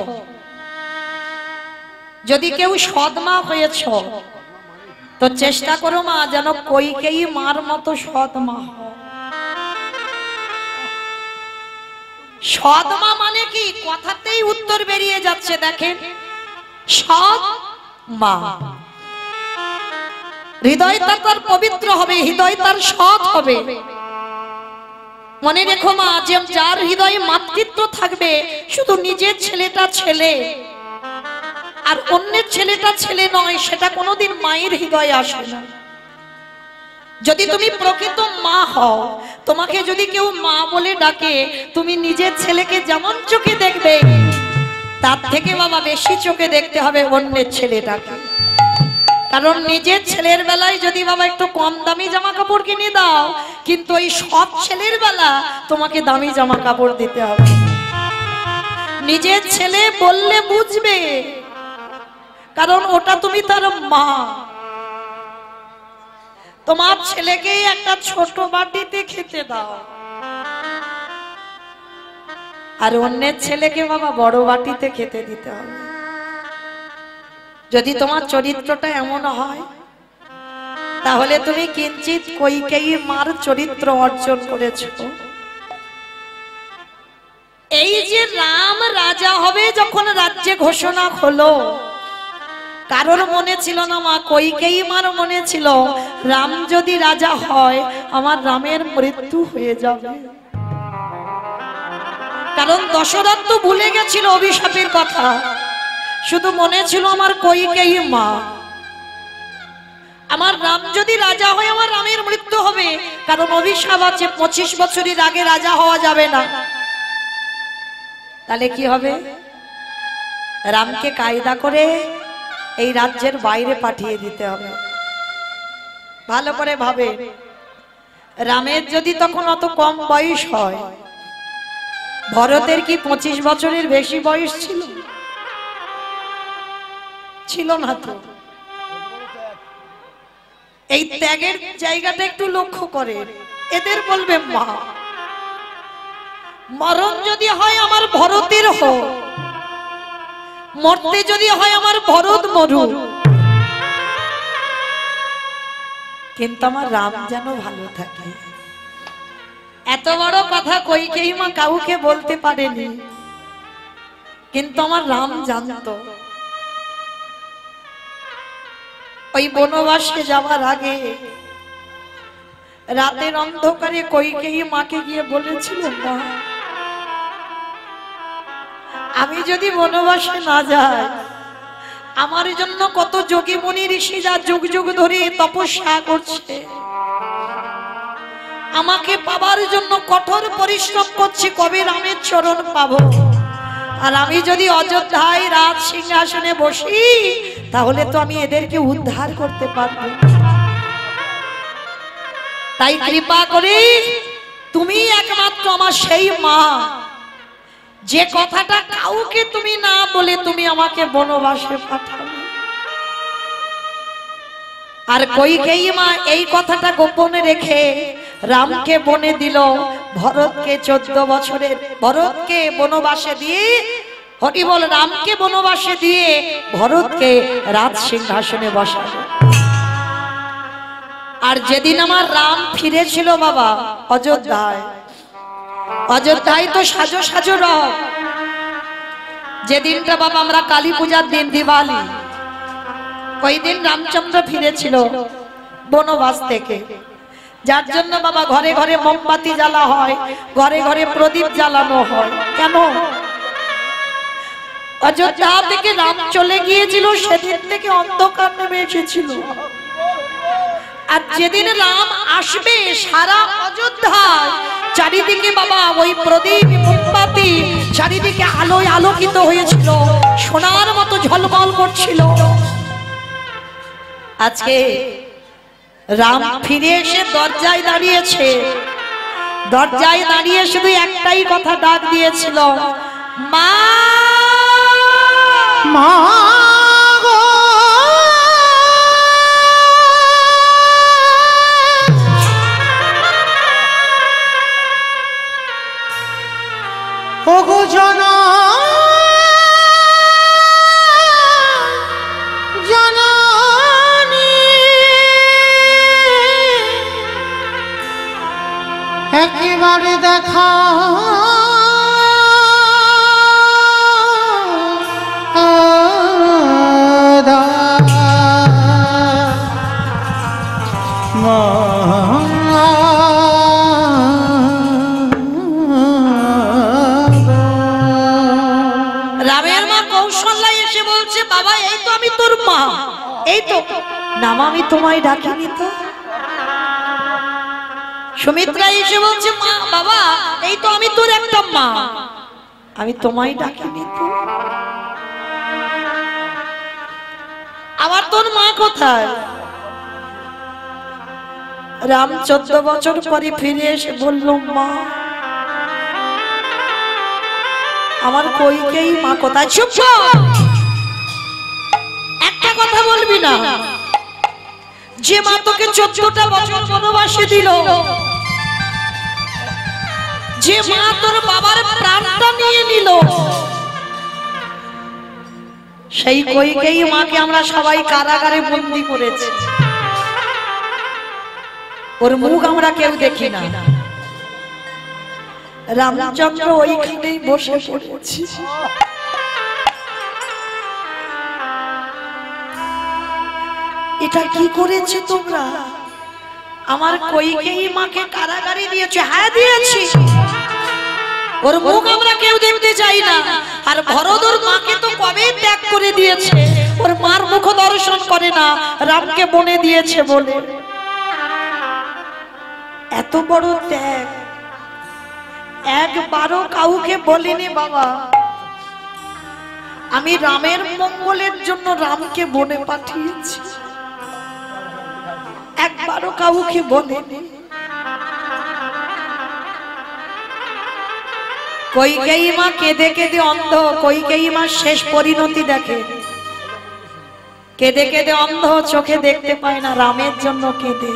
যদি কেউ সৎ মা হয়েছ, তো চেষ্টা করো মা যেন কইকেয়ী মার মতো সৎ মা হও। সৎ মা মানে কি? কথাতেই উত্তর বেরিয়ে যাচ্ছে, দেখেন, সৎ মা হৃদয় তার পবিত্র হবে, হৃদয় তার সৎ হবে। মনে রেখো মা, যে যার হৃদয়ে মাতৃত্ব থাকবে, শুধু নিজের ছেলেটা ছেলে আর অন্যের ছেলেটা ছেলে নয়, সেটা কোনোদিন মায়ের হৃদয়ে আসে না। যদি তুমি প্রকৃত মা হও, তোমাকে যদি কেউ মা বলে ডাকে, তুমি নিজের ছেলেকে যেমন চোখে দেখবে তার থেকে বাবা বেশি চোখে দেখতে হবে অন্যের ছেলেটাকে। কারণ নিজের ছেলের বেলায় যদি বাবা একটু কম দামি জামা কাপড় কিনে দাও, কিন্তু ওই সৎ ছেলের বেলা তোমাকে দামি জামা কাপড় দিতে হবে। নিজের ছেলে বললে বুঝবে, কারণ ওটা তুমি তার মা। তোমার ছেলেকে একটা ছোট বাটিতে খেতে দাও, আর অন্যের ছেলেকে বাবা বড় বাটিতে খেতে দিতে হবে। যদি তোমার চরিত্রটা এমন হয়, তাহলে তুমি কিঞ্চিত কইকেয়ী মার চরিত্র অর্জন করেছো। এই যে রাম রাজা হবে যখন রাজ্যে ঘোষণা হলো, কারোর মনে ছিল না মা, কইকেয়ী মার মনে ছিল রাম যদি রাজা হয় আমার রামের মৃত্যু হয়ে যাবে। কারণ দশরথ তো ভুলে গেছিল অভিশাপের কথা, শুধু মনে ছিল আমার কইকেয়ী মা, আমার রাম যদি রাজা হয় আমার রামের মৃত্যু হবে। কারণ অভিশাপ আছে 25 বছরের আগে রাজা হওয়া যাবে না। তাহলে কি হবে? রামকে কায়দা করে এই রাজ্যের বাইরে পাঠিয়ে দিতে হবে। ভালো করে ভাবে, রামের যদি তখন অত কম বয়স হয়, ভরতের কি 25 বছরের বেশি বয়স ছিল? ছিল না তো। এই ত্যাগের জায়গাটা একটু লক্ষ্য করে, এদের বলবে মা। মরণ যদি হয় আমার ভরতের হোক, মরতে যদি হয় আমার ভরত মরুক, কিন্তু আমার রাম যেন ভালো থাকে। এত বড় কথা কইকেয়ী মা কাউকে বলতে পারেনি, কিন্তু আমার রাম জানতো। ওই বনবাসে যাওয়ার আগে রাতের অন্ধকারে কইকেয়ী মাকে গিয়ে বলেছিলেন, মা আমি যদি বনবাসে না যাই, আমার জন্য কত যোগী মুনি ঋষিরা যুগ যুগ ধরে তপস্যা করছে, আমাকে পাবার জন্য কঠোর পরিশ্রম করছে, কবে রামের চরণ পাবো। আর আমি যদি অযোধ্যায় রাজ সিংহাসনে বসি, তাহলে তো আমি এদেরকে উদ্ধার করতে পারবো। তাই কৃপা করে তুমি একমাত্র আমার সেই মা, যে কথাটা কাউকে তুমি না বলে তুমি আমাকে বনবাসে পাঠাবে। আর কইকেয়ী মা এই কথাটা গোপনে রেখে রামকে বনে দিল, ভরতকে 14 বছরের ভরতকে বনবাসে দিয়ে, হরি বল, রামকে বনবাসে দিয়ে ভরতকে রাজ সিংহাসনে বসালো। আর যেদিন আমার রাম ফিরেছিল বাবা অযোধ্যায়, অযোধ্যায় তো সাজো সাজো রব। যেদিনটা বাবা আমরা কালী পূজার দিন, দিওয়ালি, ওই দিন রামচন্দ্র ফিরেছিল বনবাস থেকে। যার জন্য বাবা ঘরে ঘরে মোমবাতি জ্বালা হয়, ঘরে ঘরে প্রদীপ জ্বালানো হয়। কেন? অযোধ্যা থেকে রাম চলে গিয়েছিল, সেদিন থেকে অন্ধকার নেমে এসেছিল। আর যেদিন রাম আসবে, সারা অযোধ্যায় চারিদিকে বাবা ওই প্রদীপ মোমবাতি চারিদিকে আলোয় আলোকিত হয়েছিল, সোনার মতো ঝলমল করছিল। আজকে রাম ফিরে এসে দরজায় দাঁড়িয়েছে, দরজায় দাঁড়িয়ে শুধু একটাই কথা ডাক দিয়েছিল, মা মা গো, ওগো জননী, একেবারে দেখা রামের মা কৌশল্যা এসে বলছে, বাবা এই তো আমি তোর মা, এই তো নাম, আমি তোমায় ডাকিনি তো। সুমিত্রা এসে বলছে, মা বাবা এই তো আমি তোর একটা মা, আমি তোমায় ডাকিনি তো। তোর মা কোথায়? রাম 14 বছর পরে ফিরে এসে বলল, মা আমার কইকেই মা কোথায়? চুপ কর, একটা কথা বলবি না। যে মা তোকে 14টা বছর বনবাসে দিল, যে মা তোর বাবার প্রাণটা নিয়ে নিল, সেই কইকেই মাকে আমরা সবাই কারাগারে বন্দী করেছি। ওর মুখ আমরা কেউ দেখি না। রামচন্দ্র ওইখানেই বসে পড়েছি। এটা কি করেছে তোমরা? আমার কইকেই মাকে কারাগারে দিয়েছে। হ্যাঁ দিয়েছি। ওর মুখ আমরা কেউ দেখতে চাই না। আর ভরত ওর মাকে তো কবে ত্যাগ করে দিয়েছে, ওর মার মুখ দর্শন করে না, রামকে বনে দিয়েছে বলে। এত বড় ত্যাগ একবারও কাউকে বলিনি বাবা। আমি রামের মঙ্গলের জন্য রামকে বনে পাঠিয়েছি, একবারও কাউকে বলিনি। কইকেয়ী মা কেঁদে কেঁদে অন্ধ। কইকেয়ী মা শেষ পরিণতি দেখে, কেঁদে কেঁদে অন্ধ, চোখে দেখতে পায় না, রামের জন্য কেঁদে।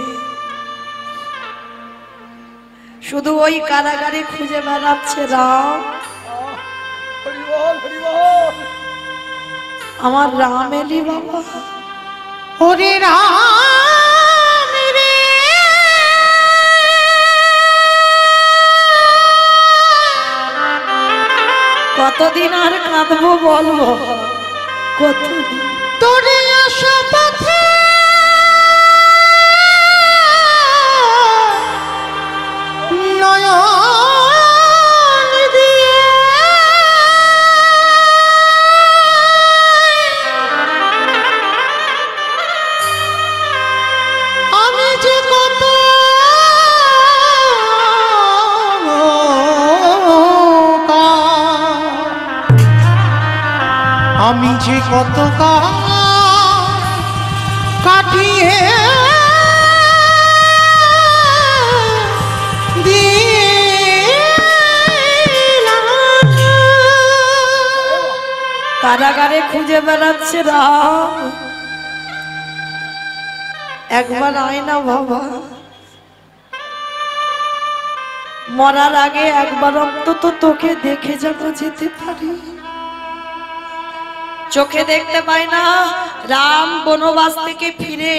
শুধু ওই কারাগারে খুঁজে বেড়াচ্ছে রাম, আমার রাম এলি বাবা। ওরে রাম রে, কতদিন আর কাঁদবো বলবো, কতদিন? তোরে আসা পথে নয়ন দিয়ে আমি যে কত আমি যে কত কাটিয়ে কারাগারে খুঁজে বেড়াচ্ছে রাম। একবার আয় না বাবা, মরার আগে একবার অন্তত তোকে দেখে যেন যেতে পারি। চোখে দেখতে পাই না। রাম বনবাস থেকে ফিরে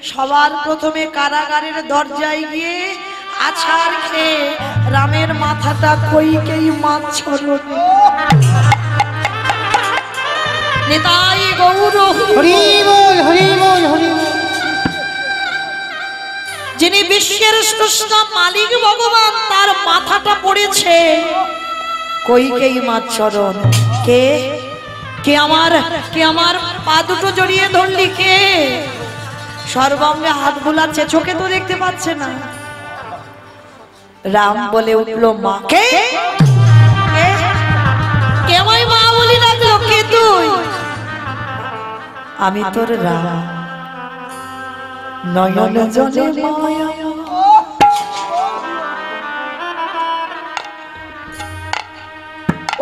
সবার প্রথমে কারাগারের দরজায় গিয়ে আছাড় খেয়ে রামের মাথাটা কইকেই মাছ ছড়ল। নিতাই গৌর হরি বল, হরি বল, হরি বল। যিনি বিশ্বের স্রষ্টা মালিক ভগবান, তার মাথাটা পড়েছে কইকেই মাছ চরণ। কে কে আমার পা দুটো জড়িয়ে ধরলি? কে? সর্বাঙ্গে হাত বুলাচ্ছে, চোখে তো দেখতে পাচ্ছে না। রাম বলে উঠলো, মা। কে? কে আমায় মা বলি রাখলো? কে তুই? আমি তোর রাম, নয়ন জলে মায়া।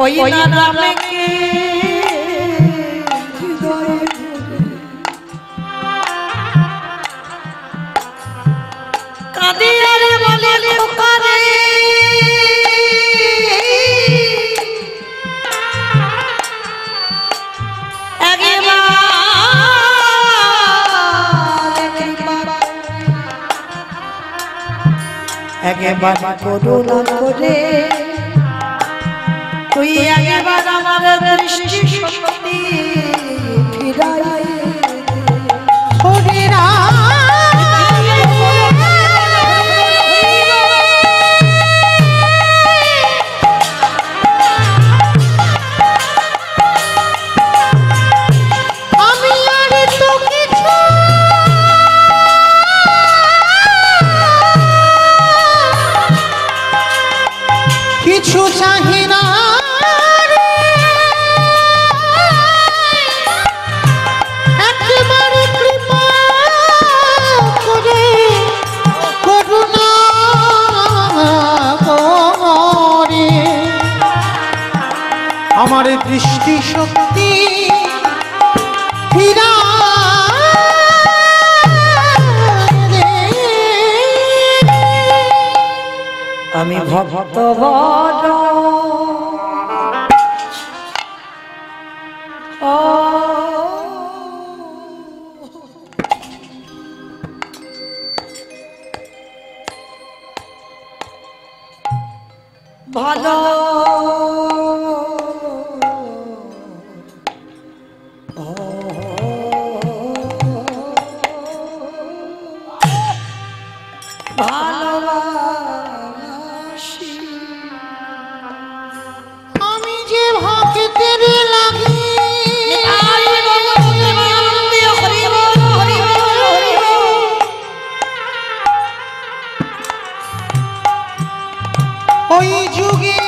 ওই না রামকে হৃদয়ে কাঁদে আর বলে লোকারে, একবার করুণা করে তুই একবার আমার দৃষ্টি শক্তি ফিরাই। ওরে আমি আর তো কিছু চাহি না রে। আমার দৃষ্টি শক্তি ফিরা আমি ভক্ত বড় ও ভালো ভালোবাসি আমি যে ভক্তের লাগি ওই যুগে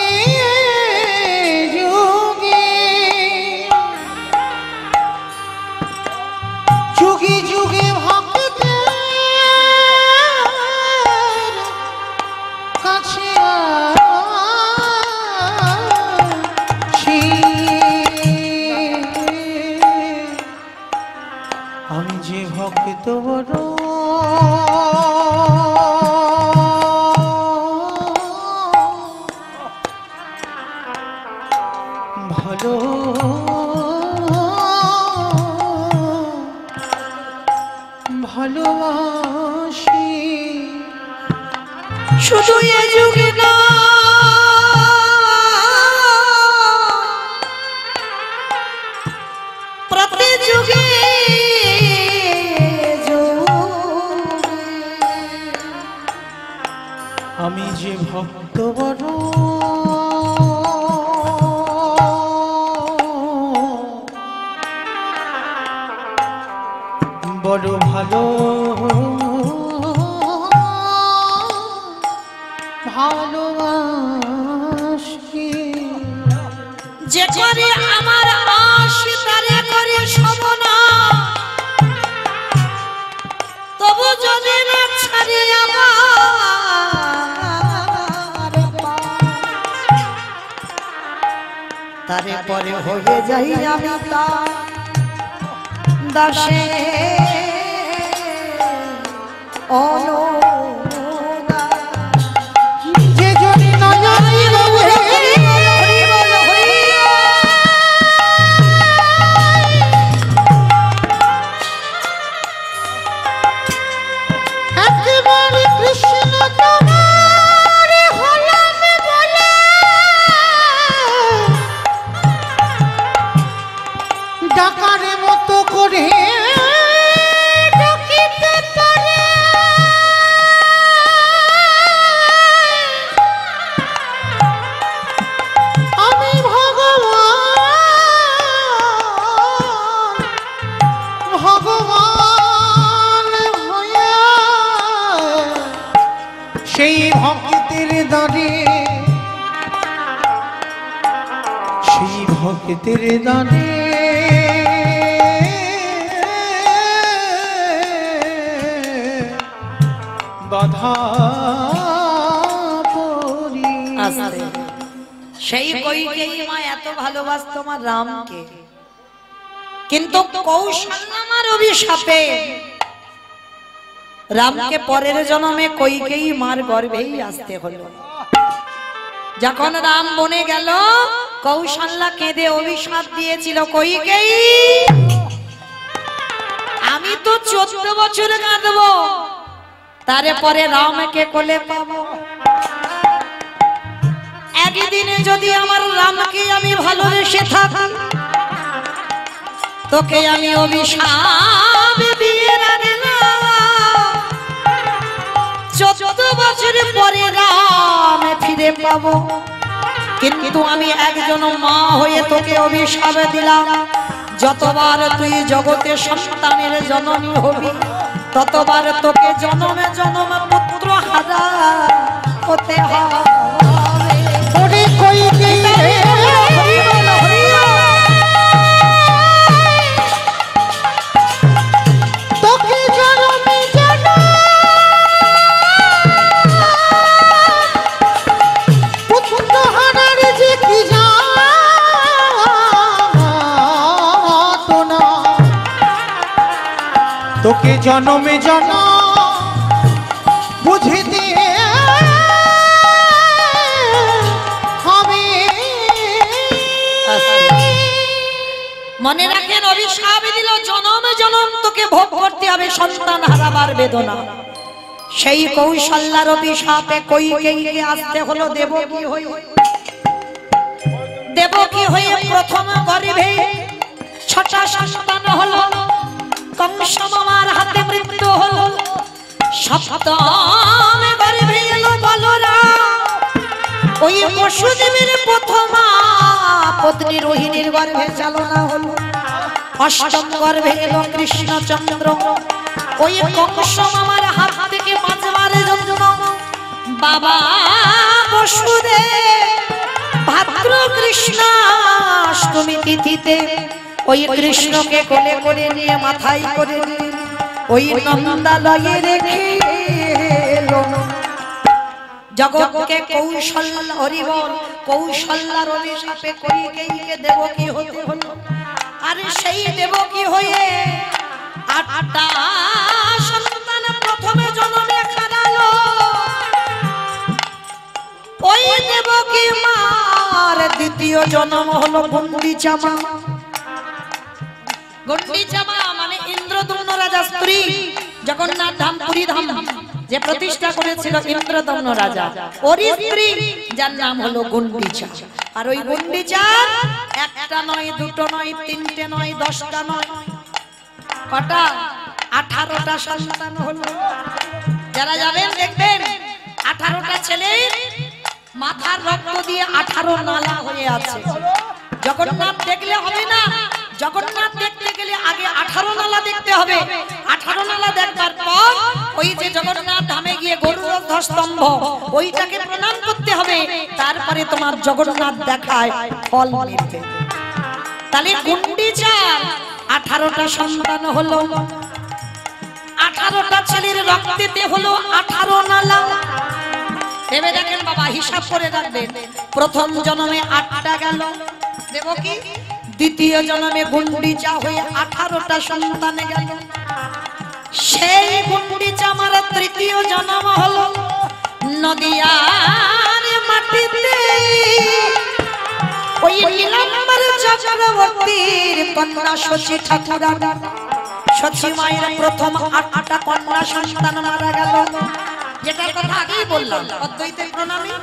যুগে যুগে যুগে ভক্তের কাছে আসি। আমি যে ভক্ত বড় ভালো ভালোবাসি শুধু এ যুগে না প্রতি যুগে আমি যে ভক্ত বড় বড় ভালো ভালোবাসি যে করে আমার আশি তারে করে শোভনা তবু যদি না ছাড়ি আমার তারে পরে হয়ে যাই আমি তার দাসে অনুগা যে যদি নয়নি রবে একেবারে কৃষ্ণ তোমার হলাম বলে ডাকার মতো করে ডাকিতে পারে আমি ভগবান ভগবান হইয়া সেই ভক্তের দানে সেই ভক্তের দানে বাধা পড়ি আস্তে সেই কইকেই মা এত ভালোবাসতো আমার রামকে কিন্তু কৌশল্যামার অভিশাপে রামকে পরের জন্মে কইকেই মার গর্ভেই আসতে হলো। যখন রাম বনে গেল কৌশল্যা কেঁদে অভিশাপ দিয়েছিল কইকেই আমি তো 14 বছর কাঁদবো তারপরে রামকে কোলে পাবো। একদিনে যদি আমার রামকে আমি ভালোবেসে থাকি তোকে আমি অভিশাপ দিয়ে রাখলাম 14 বছর পরে রাম ফিরে পাবো কিন্তু আমি একজন মা হয়ে তোকে অভিশাপ দিলাম যতবার তুই জগতে সন্তানের জননী হবি ততবার তোকে জনমে জনমে পুত্র হারা হতে হবে। ওরে কইকেই রে তোকে জনমে জনম পুত্র হারার যে কি যায় তোকে জনমে জনম বুঝিতে হবে। মনে রাখেন অভিশাপ দিল জনমে জনম তোকে ভোগ করতে হবে সন্তান হারাবার বেদনা। সেই কৌশল্যার অভিশাপে কইকেয়ীকে আসতে হলো দেবকী হয়ে। দেবকী হয়ে প্রথম গর্ভে 6টা সন্তান হলো। কংস মামার হাতে মৃত্যু হলো। সপ্তম গর্ভে এলো বলরাম। ওই বসুদেবের প্রথমা পত্নী রোহিণীর গর্ভে চালনা হলো। অষ্টম গর্ভে এলো কৃষ্ণচন্দ্র। ওই কংস মামার হাত থেকে বাঁচবার জন্য বাবা বসুদেব ভাদ্র কৃষ্ণাষ্টমী তিথিতে ওই কৃষ্ণকে কোলে করে নিয়ে মাথায় করে নিয়ে ওই নন্দালয়ে রেখে এলো। জগৎকে কৌশল্যা হরিবল কৌশল্যার অভিশাপে কইকেয়ীকে দেবকী হতে হলো। আর সেই দেবকী হয়ে 8টা সন্তান প্রথমে জন্মে হারালো। ওই দেবকী মার দ্বিতীয় জন্ম হলো গুন্ডিচা মা। গুন্ডিচা মা মানে ইন্দ্রদম্ন রাজা স্ত্রী। জগন্নাথ ধাম পুরী ধাম যে প্রতিষ্ঠা করেছিল ইন্দ্রদম্ন রাজা, ওরই স্ত্রী যার নাম হলো গুন্ডিচা। আর ওই গুন্ডিচা একটা নয়, দুটো নয়, তিনটে নয়, 10টা নয়, কটা 18টা সন্তান হলো। যারা যাবেন দেখবেন 18টা ছেলে মাথার রক্ত দিয়ে 18 নালা হয়ে আছে। জগন্নাথ দেখলে হবে না, জগন্নাথ দেখতে গেলে আগে 18 নালা দেখতে হবে। 18 নালা দেখবার পর ওই যে জগন্নাথ ধামে গিয়ে গরুর ধ্বস্তম্ভ ওইটাকে প্রণাম করতে হবে, তারপরে তোমার জগন্নাথ দেখায় ফল মিলবে। তাহলে গুন্ডিচার 18টা সন্তান হলো। 18টা ছেলের রক্তেতে হলো 18 নালা। ভেবে দেখেন বাবা, হিসাব করে রাখবেন। প্রথম জন্মে 8টা গেল দেবকী, দ্বিতীয় জন্মে গুন্ডিচা হয়ে 18টা সন্তান গেল। সেই গুন্ডিচা আমার তৃতীয় জন্ম হলো নদিয়ার মাটিতে। ওই নীলাম্বর চক্রবর্তীর কন্যা শচী ঠাকুরা। শচী মায়ের প্রথম 8টা কন্যা সন্তান মারা গেল। যেটার কথা আগেই বললাম অদ্বৈতের প্রণামী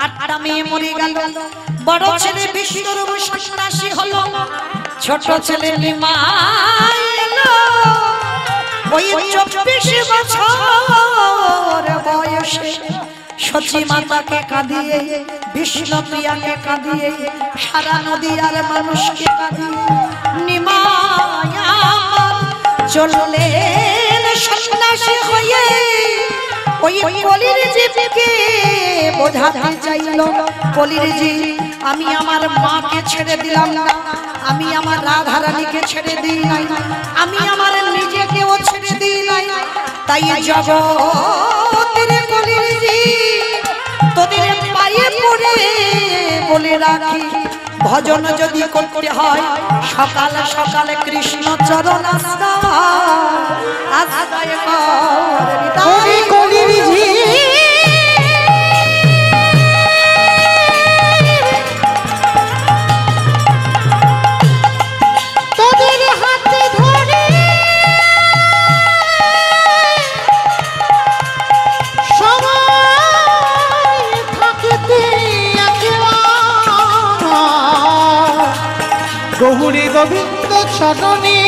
8টা মেয়ে মরে গেল। বড় ছেলে বিশ্বরূপ সন্ন্যাসী হলো। ছোট ছেলে নিমাই এলো। ওই 24 বছর বয়সে শচী মাতাকে কাঁদিয়ে, বিষ্ণুপ্রিয়াকে কাঁদিয়ে, সারা নদীয়ার মানুষকে কাঁদিয়ে নিমায়া চললেন সন্ন্যাসী হয়ে। ওই কলির জীবকে বোঝাতে চাইল, কলির জীব আমি আমার মাকে ছেড়ে দিলাম না, আমি আমার রাধারানীকে ছেড়ে দিই নাই, আমি আমার নিজেকেও ছেড়ে দিই নাই। তাই জগতের কলির জীব তোদের পায়ে পড়ে বলে রাখি, ভজন যদি করতে হয় সকাল সকালে কৃষ্ণ চরণ আশ্রয় কর। কলির ঝিল তোদের হাতে ধরে সবাই থাকিতে গৌরী গোবিন্দ চরণে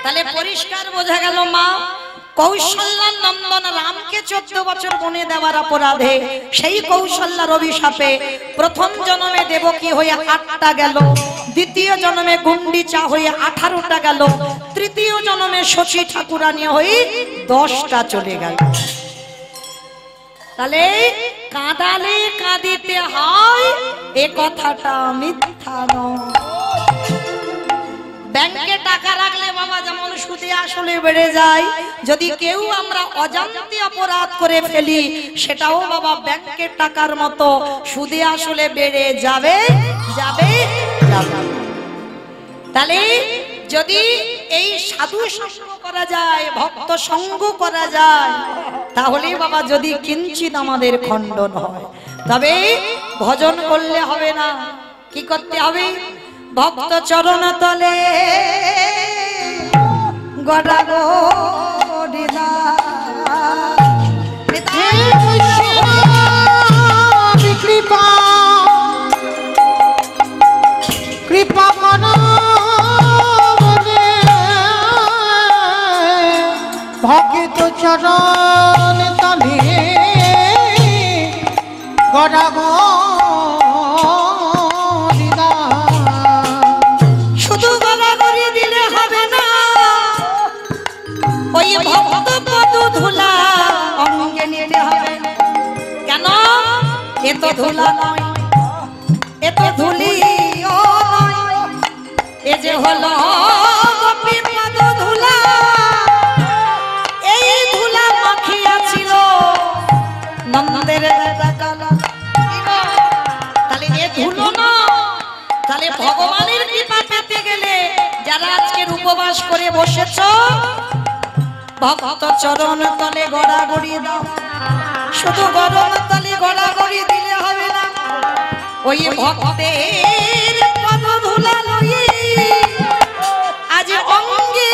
তাহলে পরিষ্কার বোঝা গেল মা কৌশল্যা নন্দন রামকে 14 বছর বনে দেওয়ার অপরাধে সেই কৌশল্যার অভিশাপে প্রথম জন্মে দেবকী হয়ে 8টা গেল, দ্বিতীয় জন্মে গুন্ডিচা হয়ে 18টা গেল, তৃতীয় জন্মে শচী ঠাকুরানী হয়ে 10টা চলে গেল। তাহলে কাঁদালে কাঁদিতে হয় এ কথাটা মিথ্যা নয়। ব্যাংকে টাকা রাখলে বাবা যেমন সুদে আসলে বেড়ে যায়, যদি কেউ আমরা অজান্তে অপরাধ করে ফেলি সেটাও বাবা ব্যাংকের টাকার মতো সুদে আসলে বেড়ে যাবে যাবে যাবে। তাহলে যদি এই সাধু সঙ্গ করা যায়, ভক্ত সঙ্গ করা যায়, তাহলে বাবা যদি কিঞ্চিত আমাদের খণ্ডন হয়। তবে ভজন করলে হবে না, কি করতে হবে? ভক্ত চরণ তলে গড়া গড়িলা কৃপা কৃপা করো ভক্ত চরণ তলে গড়া গড়িলা। শুধু গড়াগড়ি দিলে হবে না, ওই ভক্ত পদ ধুলা অঙ্গে নিতে হবে। কেন? এ তো ধুলা নয়, এ তো ধুলিও নয়, এ যে হলো গোপী পদ ধুলা। এই ধুলা মাখিয়াছিল নন্দের কালা। তাহলে এ ধুলো না, তাহলে ভগবানের কৃপা পেতে গেলে যারা আজকের উপবাস করে বসেছ, ভক্ত চরণ তলে গড়াগড়ি দাও। শুধু গরম তলে গড়াগড়ি দিলে হবে না, ওই ভক্তের পদ ধুলা লই আজ অঙ্গে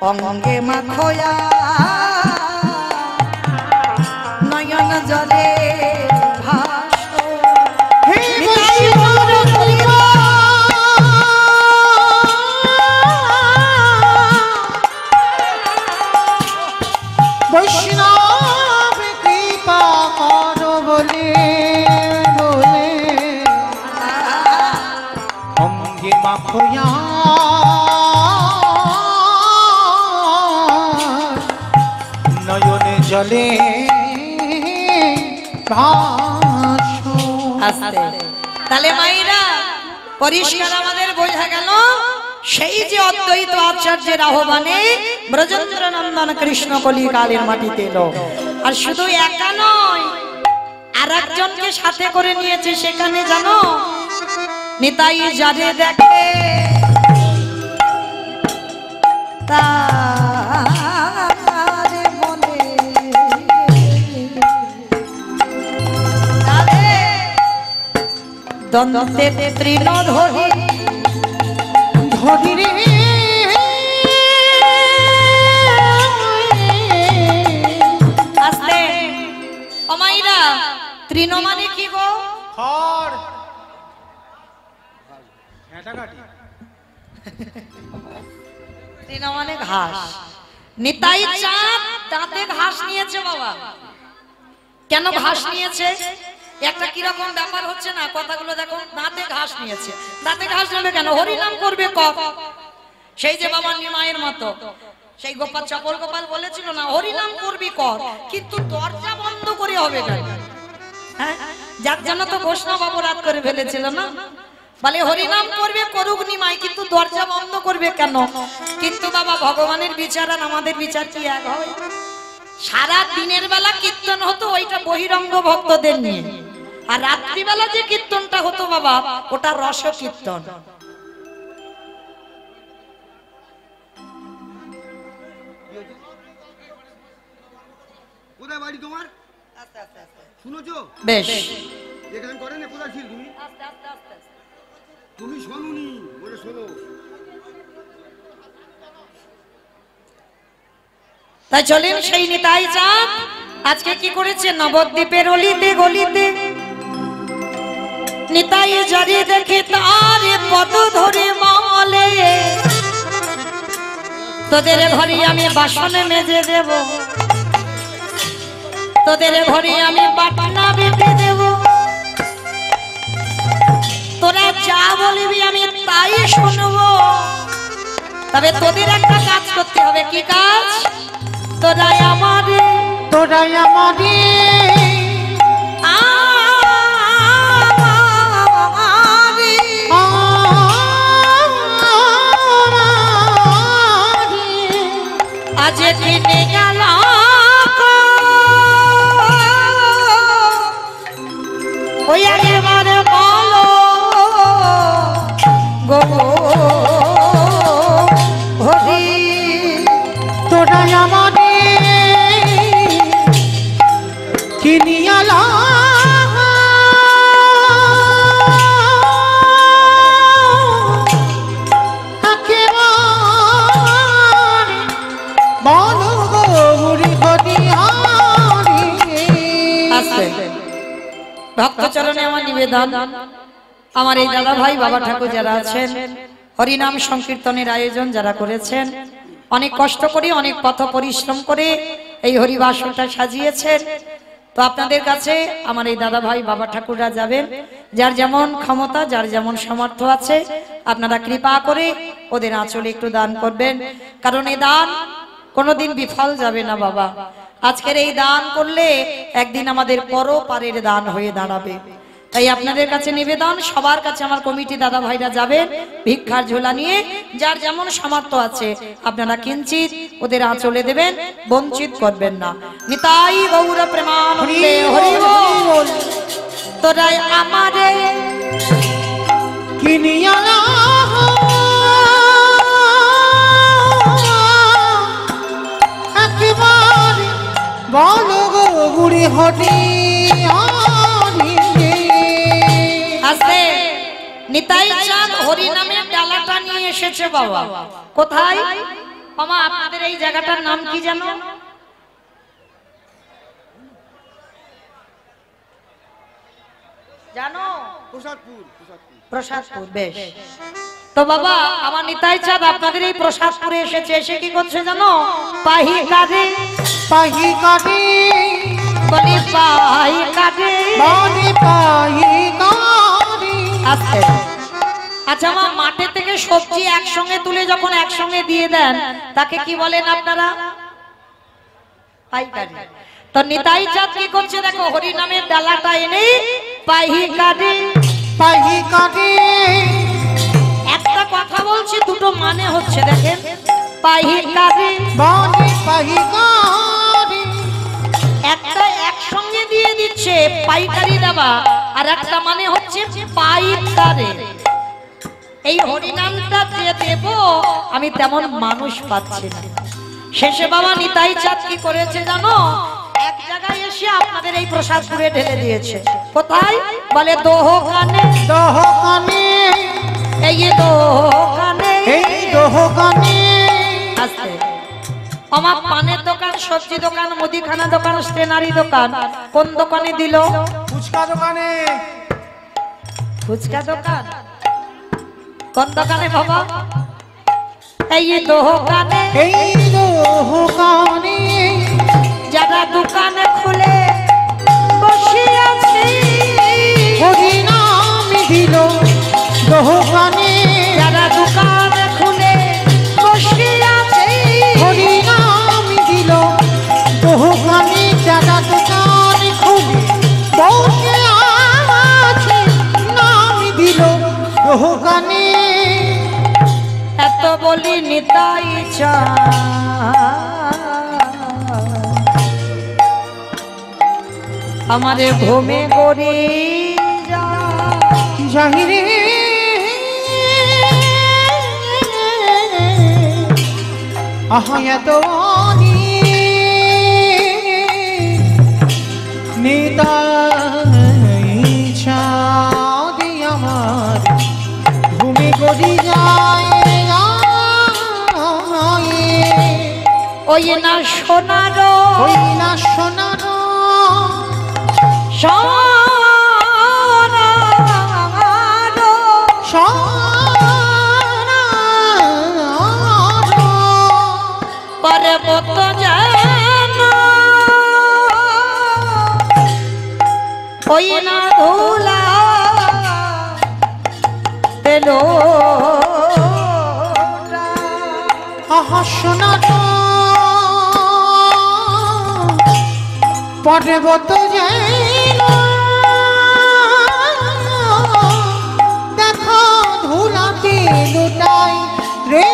অঙ্গে মাখয়া নয়ন জলে ভাসো। বৈষ্ণব কৃপা করো বলে বলে অঙ্গে মাখয়া নয়নে জলে ভাসো। আস্তে। তাহলে মাইরা পরিষ্কার আমাদের বোঝা গেল, সেই যে অদ্বৈত আচার্যের আহ্বানে ব্রজেন্দ্র নন্দন কৃষ্ণ কলিকালের মাটিতে এলো। আর শুধু একা নয়, আর একজনকে সাথে করে নিয়েছে সেখানে, জানো? নিতাই যারে দেখে তারে বলে দন্তে তৃণ ধরি ধরি রে আস্তে। অমাইরা, তৃণ মানে কি গো? খড় ঘেঁটাঘাটি। তৃণ মানে ঘাস। নিতাই চাঁদ দাঁতে ঘাস নিয়েছে বাবা। কেন ঘাস নিয়েছে? একটা কিরকম ব্যাপার হচ্ছে না, কথাগুলো দেখো। দাঁতে ঘাস নিয়েছে, দাঁতে ঘাস নেবে কেন? হরিনাম করবে কব। সেই যে বাবা নিমায়ের মতো সেই গোপাল চপল গোপাল বলেছিল না, হরিনাম করবি কর, কিন্তু দরজা বন্ধ করে হবে কেন? হ্যাঁ, যার জন্য তো বৈষ্ণব অপরাধ করে ফেলেছিল না, বলে হরিনাম করবে করুক নিমাই, কিন্তু দরজা বন্ধ করবে কেন? কিন্তু বাবা ভগবানের বিচার আর আমাদের বিচার কি এক হয়? সারা দিনের বেলা কীর্তন হতো ওইটা বহিরঙ্গ ভক্তদের নিয়ে, আর রাত্রিবেলা যে কীর্তনটা হতো বাবা ওটা রস কীর্তন। কোথায় বাড়ি তোমার? শুনেছো? বেশ, এখানে করে না, কোথায় ছিল তুমি? তুমি শোনোনি, বলে শোনো। তাই চলেন সেই নিতাই চাঁদ আজকে কি করেছে? নবদ্বীপের অলিতে গলিতে নিতাই যারে দেখে তার পদ ধরে বলে, তোদের ঘরে আমি বাসন মেজে দেব, তোদের ঘরে আমি বাটনা বেটে দেব, তোরা যা বলবি আমি তাই শুনবো। তবে তোদের একটা কাজ করতে হবে। কি কাজ? তোরাই আমারে তোরাই আমারে আমার আজ কিনে গেল ওই একেবারে বলো গো হরি তোরা আমারে কিনিয়ালা ভক্তচরণে আমার নিবেদন, আমার এই দাদা ভাই বাবা ঠাকুর যারা আছেন, হরিনাম সংকীর্তনের আয়োজন যারা করেছেন, অনেক কষ্ট করে অনেক পথ পরিশ্রম করে এই হরিবাসনটা সাজিয়েছেন। তো আপনাদের কাছে আমার এই দাদা ভাই বাবা ঠাকুররা যাবেন, যার যেমন ক্ষমতা যার যেমন সামর্থ্য আছে আপনারা কৃপা করে ওদের আঁচলে একটু দান করবেন, কারণ এই দান কোনোদিন বিফল যাবে না বাবা। আজকের এই দান করলে একদিন আমাদের পরপারের দান হয়ে দাঁড়াবে। তাই আপনাদের কাছে নিবেদন, সবার কাছে আমার কমিটি দাদা ভাইরা যাবেন ভিক্ষার ঝোলা নিয়ে, যার যেমন সামর্থ্য আছে আপনারা কিঞ্চিত ওদের আঁচলে দেবেন, বঞ্চিত করবেন না। নিতাই গৌর প্রেমানন্দে হরি বল। তোরাই আমারে কিনিয়ালা একেবারে বলো গো বুড়ি হটি আস্তে নিতাই চাঁদ হরি নামের ডালাটা নিয়ে এসেছে বাবা। কোথায় মামা আপনাদের এই জায়গাটার নাম কি জানো? জানো? প্রসাদপুর। প্রসাদপুর। বেশ, তো বাবা আমার নিতাই চাঁদ আপনাদের এই প্রসাদপুরে এসেছে। এসে কি করছে জানো? পাহি কাটে পাহি কাটে বলি পাহি কাটে বলি পাহি কাটে। আস্তে। আচ্ছা মা, মাঠে থেকে সবজি একসঙ্গে তুলে যখন একসঙ্গে দিয়ে দেন তাকে কি বলেন আপনারা? পাইকারি। তো নিতাই চাঁদ কি করছে দেখো, হরি নামের ডালাটা এনে পাহি কাটে পাহি কাটে। একটা কথা বলছি, দুটো মানে হচ্ছে দেখেন। পাহি কাটে বলি পাহি কাটে। একটা একসঙ্গে দিয়ে দিচ্ছে পাইকারি দেওয়া, আর একটা মানে হচ্ছে পাইকারে। এই হরিনামটা যে দেব আমি তেমন মানুষ পাচ্ছি না। শেষে বাবা নিতাই চাঁদ কি করেছে জানো? এক জায়গায় এসে আপনাদের এই প্রসাদপুরে ঢেলে দিয়েছে। কোথায় বলে? দোকানে। দোকানে এই দোকানে এই দোকানে। আস্তে। আমার পানের দোকান, সবজি দোকান, মুদিখানা দোকান, স্টেনারি দোকান, কোন দোকানে দিল? ফুচকা দোকানে। ফুচকা দোকান কোন দোকানে বাবা? এই দোকানে। এই দোকানে যারা দোকানে খুলে বসে আছে হরিনাম দিল দোকানে। যারা দোকানে খুলে বসে আছে হরিনাম দিল দোকানে। যারা দোকান খুলে বসে আছে নাম দিল দোকানে। এত বলি নিতাই চাঁদ আমাদের ঘুমে গড়ি জাহিরে আহায়াত নিতাই চাঁদ আমার ঘুমে গড়ি যায়। ওই না সোনার ওই না সোনার পর্বত যেন ওই না ধুলা পেল আহা সোনার পর্বত যেন দেখো ধুলাতে লুটাই রে।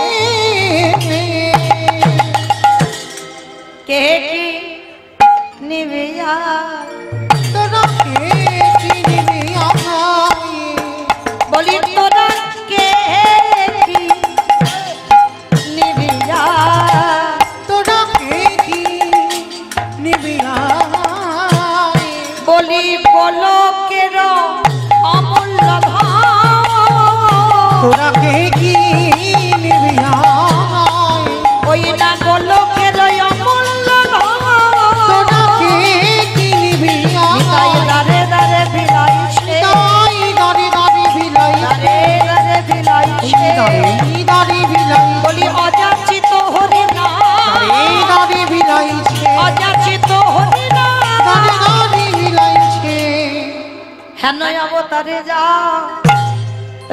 অবতারে যা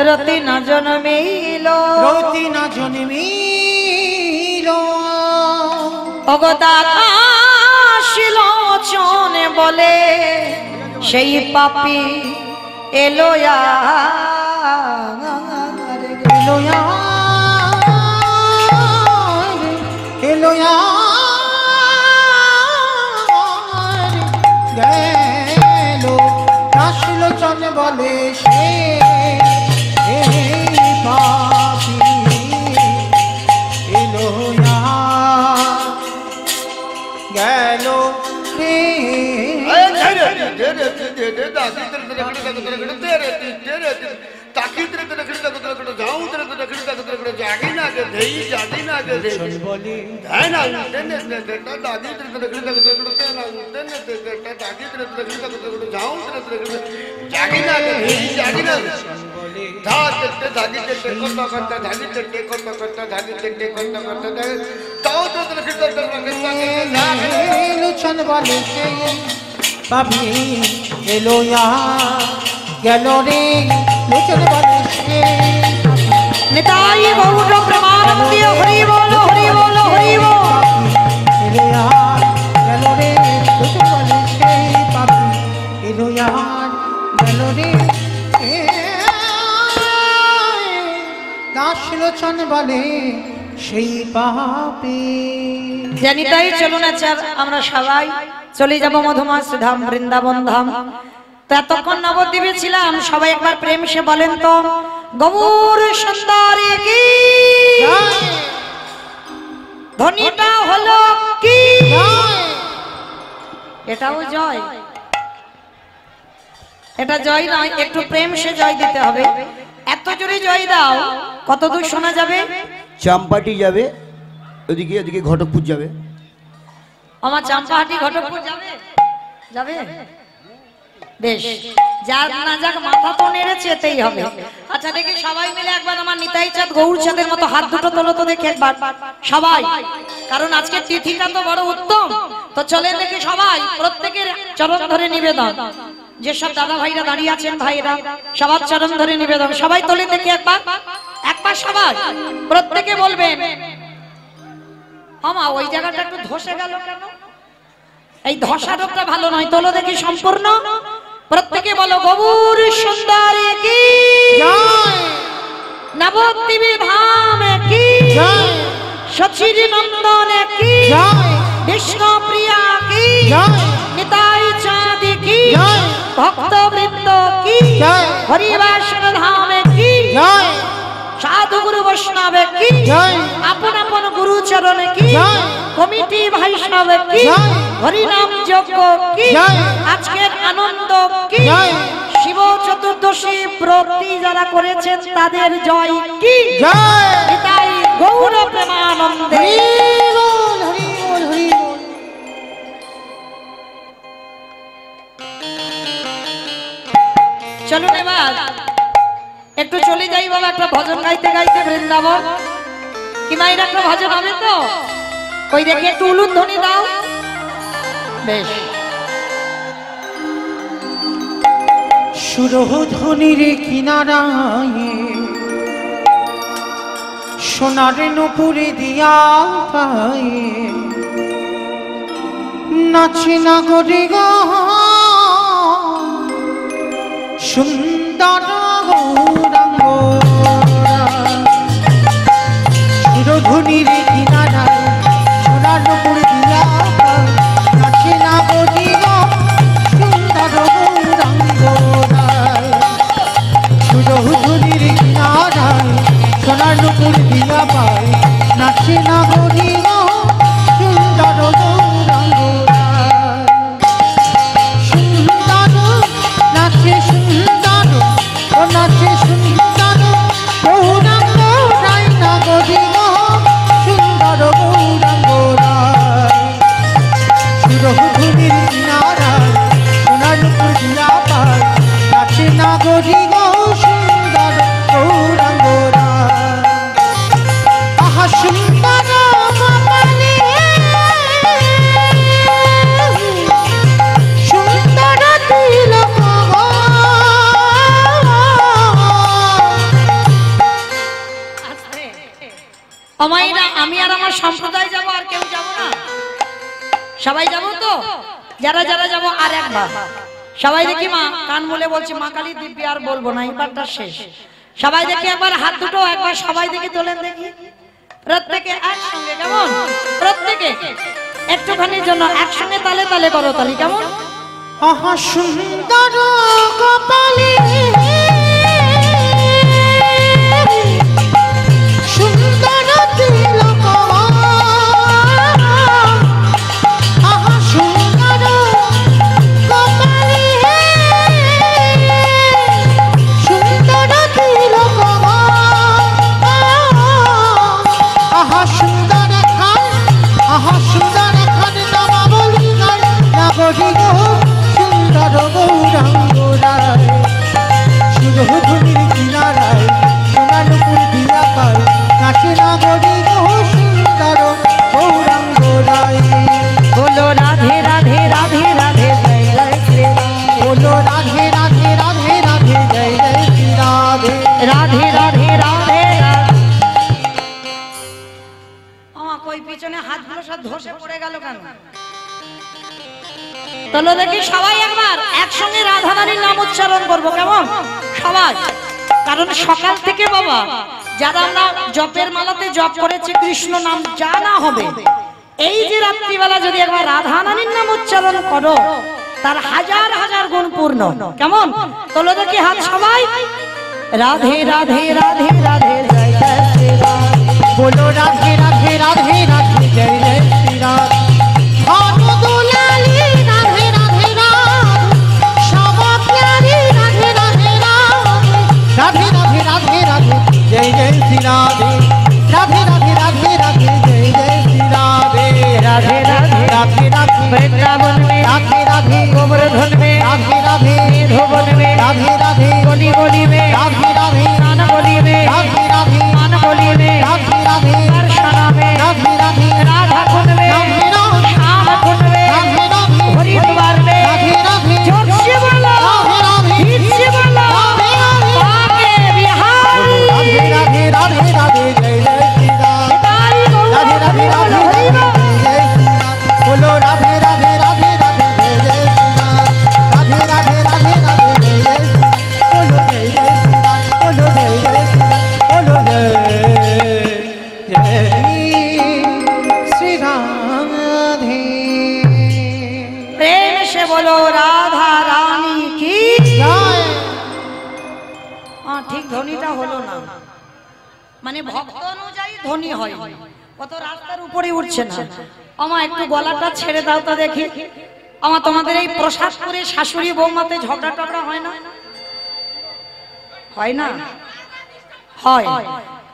রতি না জন্মিল রতি না জন্মিল অগদাকাশিলোচনে বলে সেই পাপী এলোয়া এলোয়া এলোয়া গেল কাশিলোচন বলে সে পাপী এলোয়া গেল রে লোচন বলে পাবি এলোয়া গেল রে লোচন বলে নিতাই গৌর প্রেমানন্দে হরি বল হরি বল হরি বল এলোয়া গেল রে লোচন বলে পাবি এলোয়া গেল রে দাস লোচন বলে সেই পাপে জানি তাই চলুন আচ্ছা আমরা সবাই চলে যাব মধুমাস ধাম বৃন্দাবন ধাম। তো এতক্ষণ নবদ্বীপে ছিলাম, সবাই একবার প্রেম সে বলেন তো গৌর সুন্দরী কি ধ্বনিটা হলো কি? এটাও জয়, এটা জয় নয়, একটু প্রেম সে জয় দিতে হবে। এত জোরে জয় দাও কত দূর শোনা যাবে? চাম্পাটি যাবে ওদিকে, ওদিকে ঘটকপুর যাবে। আমার চাম্পাহাটি ঘটকপুর যাবে, যাবে বেশ, যার না যাক মাথা তো নেড়েছে এতেই হবে। আচ্ছা দেখি সবাই মিলে একবার আমার নিতাই চাঁদ গৌর চাঁদের মতো হাত দুটো তোলো তো দেখি একবার সবাই, কারণ আজকে তিথিটা তো বড় উত্তম। তো চলেন দেখি সবাই প্রত্যেকের চরণ ধরে নিবেদন, যেসব দাদা ভাইরা দাঁড়িয়ে আছেন ভাইরা সবার চরণ ধরে নিবেদন, সবাই তোলে দেখি একবার, একবার সবাই প্রত্যেকে বলবেন। আমা ওই জায়গাটা একটু ধসে গেল কেন? এই ধসা রোগটা ভালো নয়, তোলো দেখি সম্পূর্ণ প্রত্যেকে বলো গৌর সুন্দরী কি নবদ্বীপে ধাম কি সচির নন্দন কি বিষ্ণুপ্রিয়া কি নিতাই চাঁদ কি ভক্তবৃন্দ কি হরিবাসন ধাম কি সাধু গুরু বৈষ্ণব কি আপন আপন গুরু চরণ কি কমিটি বৈষ্ণব কি হরিনাম যজ্ঞ কি আজকের আনন্দ কি শিব চতুর্দশী ব্রতী যারা করেছেন তাদের জয় কি তাই গৌর প্রেমানন্দে চলুন এবার একটু চলে যাই বাবা, একটা ভজন গাইতে গাইতে বৃন্দাবন কি মায়ের একটা ভজন হবে তো, ওই দেখে একটু উলুধ্বনি দাও। বেশ, সুরধ্বনির কিনারায় সোনার নুপুরে দিয়া পায়ে নাচে না গরে গা সুন্দর গৌরাঙ্গ সুরধ্বনির কিনারায় সোনার নুপুরে দিয়া নাচে না গরে গা সুন্দর গৌরাঙ্গ সুরধ্বনির কিনারায় সোনার নুপুর দিয়া পায় নাচে না গরে গা সুন্দর গৌরাঙ্গ সুন্দর নাচে সুন্দর ও নাচে সুন্দর গৌরাঙ্গ রায় না গরে গা সুন্দর গৌরাঙ্গ সুরধ্বনির কিনারায় সোনার নুপুর দিয়া পায় নাচে না গরে গা সুন্দর গৌরাঙ্গ আহা সুন্দর মামালি সুন্দর তিলক আমাইরা আমি আর আমার সম্প্রদায় যাব, আর কেউ যাব না? সবাই যাব তো? যারা যারা যাব আর একবার সবাই দেখি মা কান বলে বলছি, মা কালী দিব্যি আর বলবো না, এবারটা শেষ। সবাই দেখি একবার হাত দুটো একবার সবাই দেখি তোলেন দেখি, প্রত্যেকে একসঙ্গে, কেমন? প্রত্যেকে একটুখানির জন্য একসঙ্গে তালে তালে করো তালি, কেমন? আহা সুন্দর কপালে সুন্দর তিলক, আহা সুন্দর কপালে সুন্দর তিলক, আহা সুন্দর খান, আহা সুন্দর খান নামাবলি গায় নাগরি গো সুন্দর গৌরাঙ্গ রায়, সুরধুনির কিনারায় সোনানুপুর দিয়া পায় নাচে নাগরি গো সুন্দর গৌরাঙ্গ রায়। বলো রাধে রাধে রাধে রাধে জয় জয় শ্রী রাম, বলো রাধে রাধে রাধে রাধে জয় জয় শ্রী রাধে। রাধে রাধে রাধে রাধে। আমা কই পিছনে হাতগুলো সব ধসে পড়ে গেল কেন? চলো দেখি সবাই একবার একসঙ্গে রাধা রানীর নাম উচ্চারণ করবো, কেমন? সবাই, কারণ সকাল থেকে বাবা যারা আমরা জপের মালাতে জপ করেছি কৃষ্ণ নাম যা না হবে, এই যে রাত্রিবেলা যদি একবার রাধা রানীর নাম উচ্চারণ করো তার হাজার হাজার গুণ পূর্ণ, কেমন? চলো দেখি হাত সবাই। রাধে রাধে রাধে রাধে জয় জয় শ্রী রাম, বলো রাধে রাধে রাধে রাধে জয় জয় শ্রী রাম। ভানু দুলালি রাধে রাধে রাম, শ্যামা প্যারি রাধে রাধে রাম, রাধে রাধে রাধে রাধে জয় জয় শ্রী রাধে, রাধে রাধে রাধে রাধে জয় জয় শ্রী রাধে। রাধে রাধে রাধে রাধে वृंदावन में, রাধে রাধে गोवर्धन में, রাধে রাধে धोवन में, রাধে রাধে गली गली में, রাধে রাধে कान गली में, রাধে রাধে मान गली में, রাধে রাধে दर्शना में, রাধে রাধে राधा कुंड में, রাধে राधे श्याम कुंड में, राधे राधे हरिद्वार में, राधे राधे जोर से बोलो, राधे राधे गीत से बोलो, राधे राधे आगे बिहारी, राधे राधे राधे राधे जय जय श्री राम। ताई गौर राधे राधे राधे बोलो, हरि राधे बोल। जय श्री राम। बोलो राधे राधे राधे राधे जय जय श्री राम। राधे राधे राधे राधे जय जय श्री राम। बोलो जय जय श्री राम, बोलो जय जय श्री राम, बोलो जय जय श्री राधे। प्रेम से बोलो राधा रानी की। जय। ঠিক ধ্বনিটা হলো না, মানে ভক্ত অনুযায়ী ধ্বনি হয়, কত রাস্তার উপরে উঠছে না। আমা একটু গলাটা ছেড়ে দাও তো দেখি। আমা তোমাদের এই প্রসাদপুরে শাশুড়ি বৌমাতে ঝগড়া টগড়া হয় না? হয় না? হয়।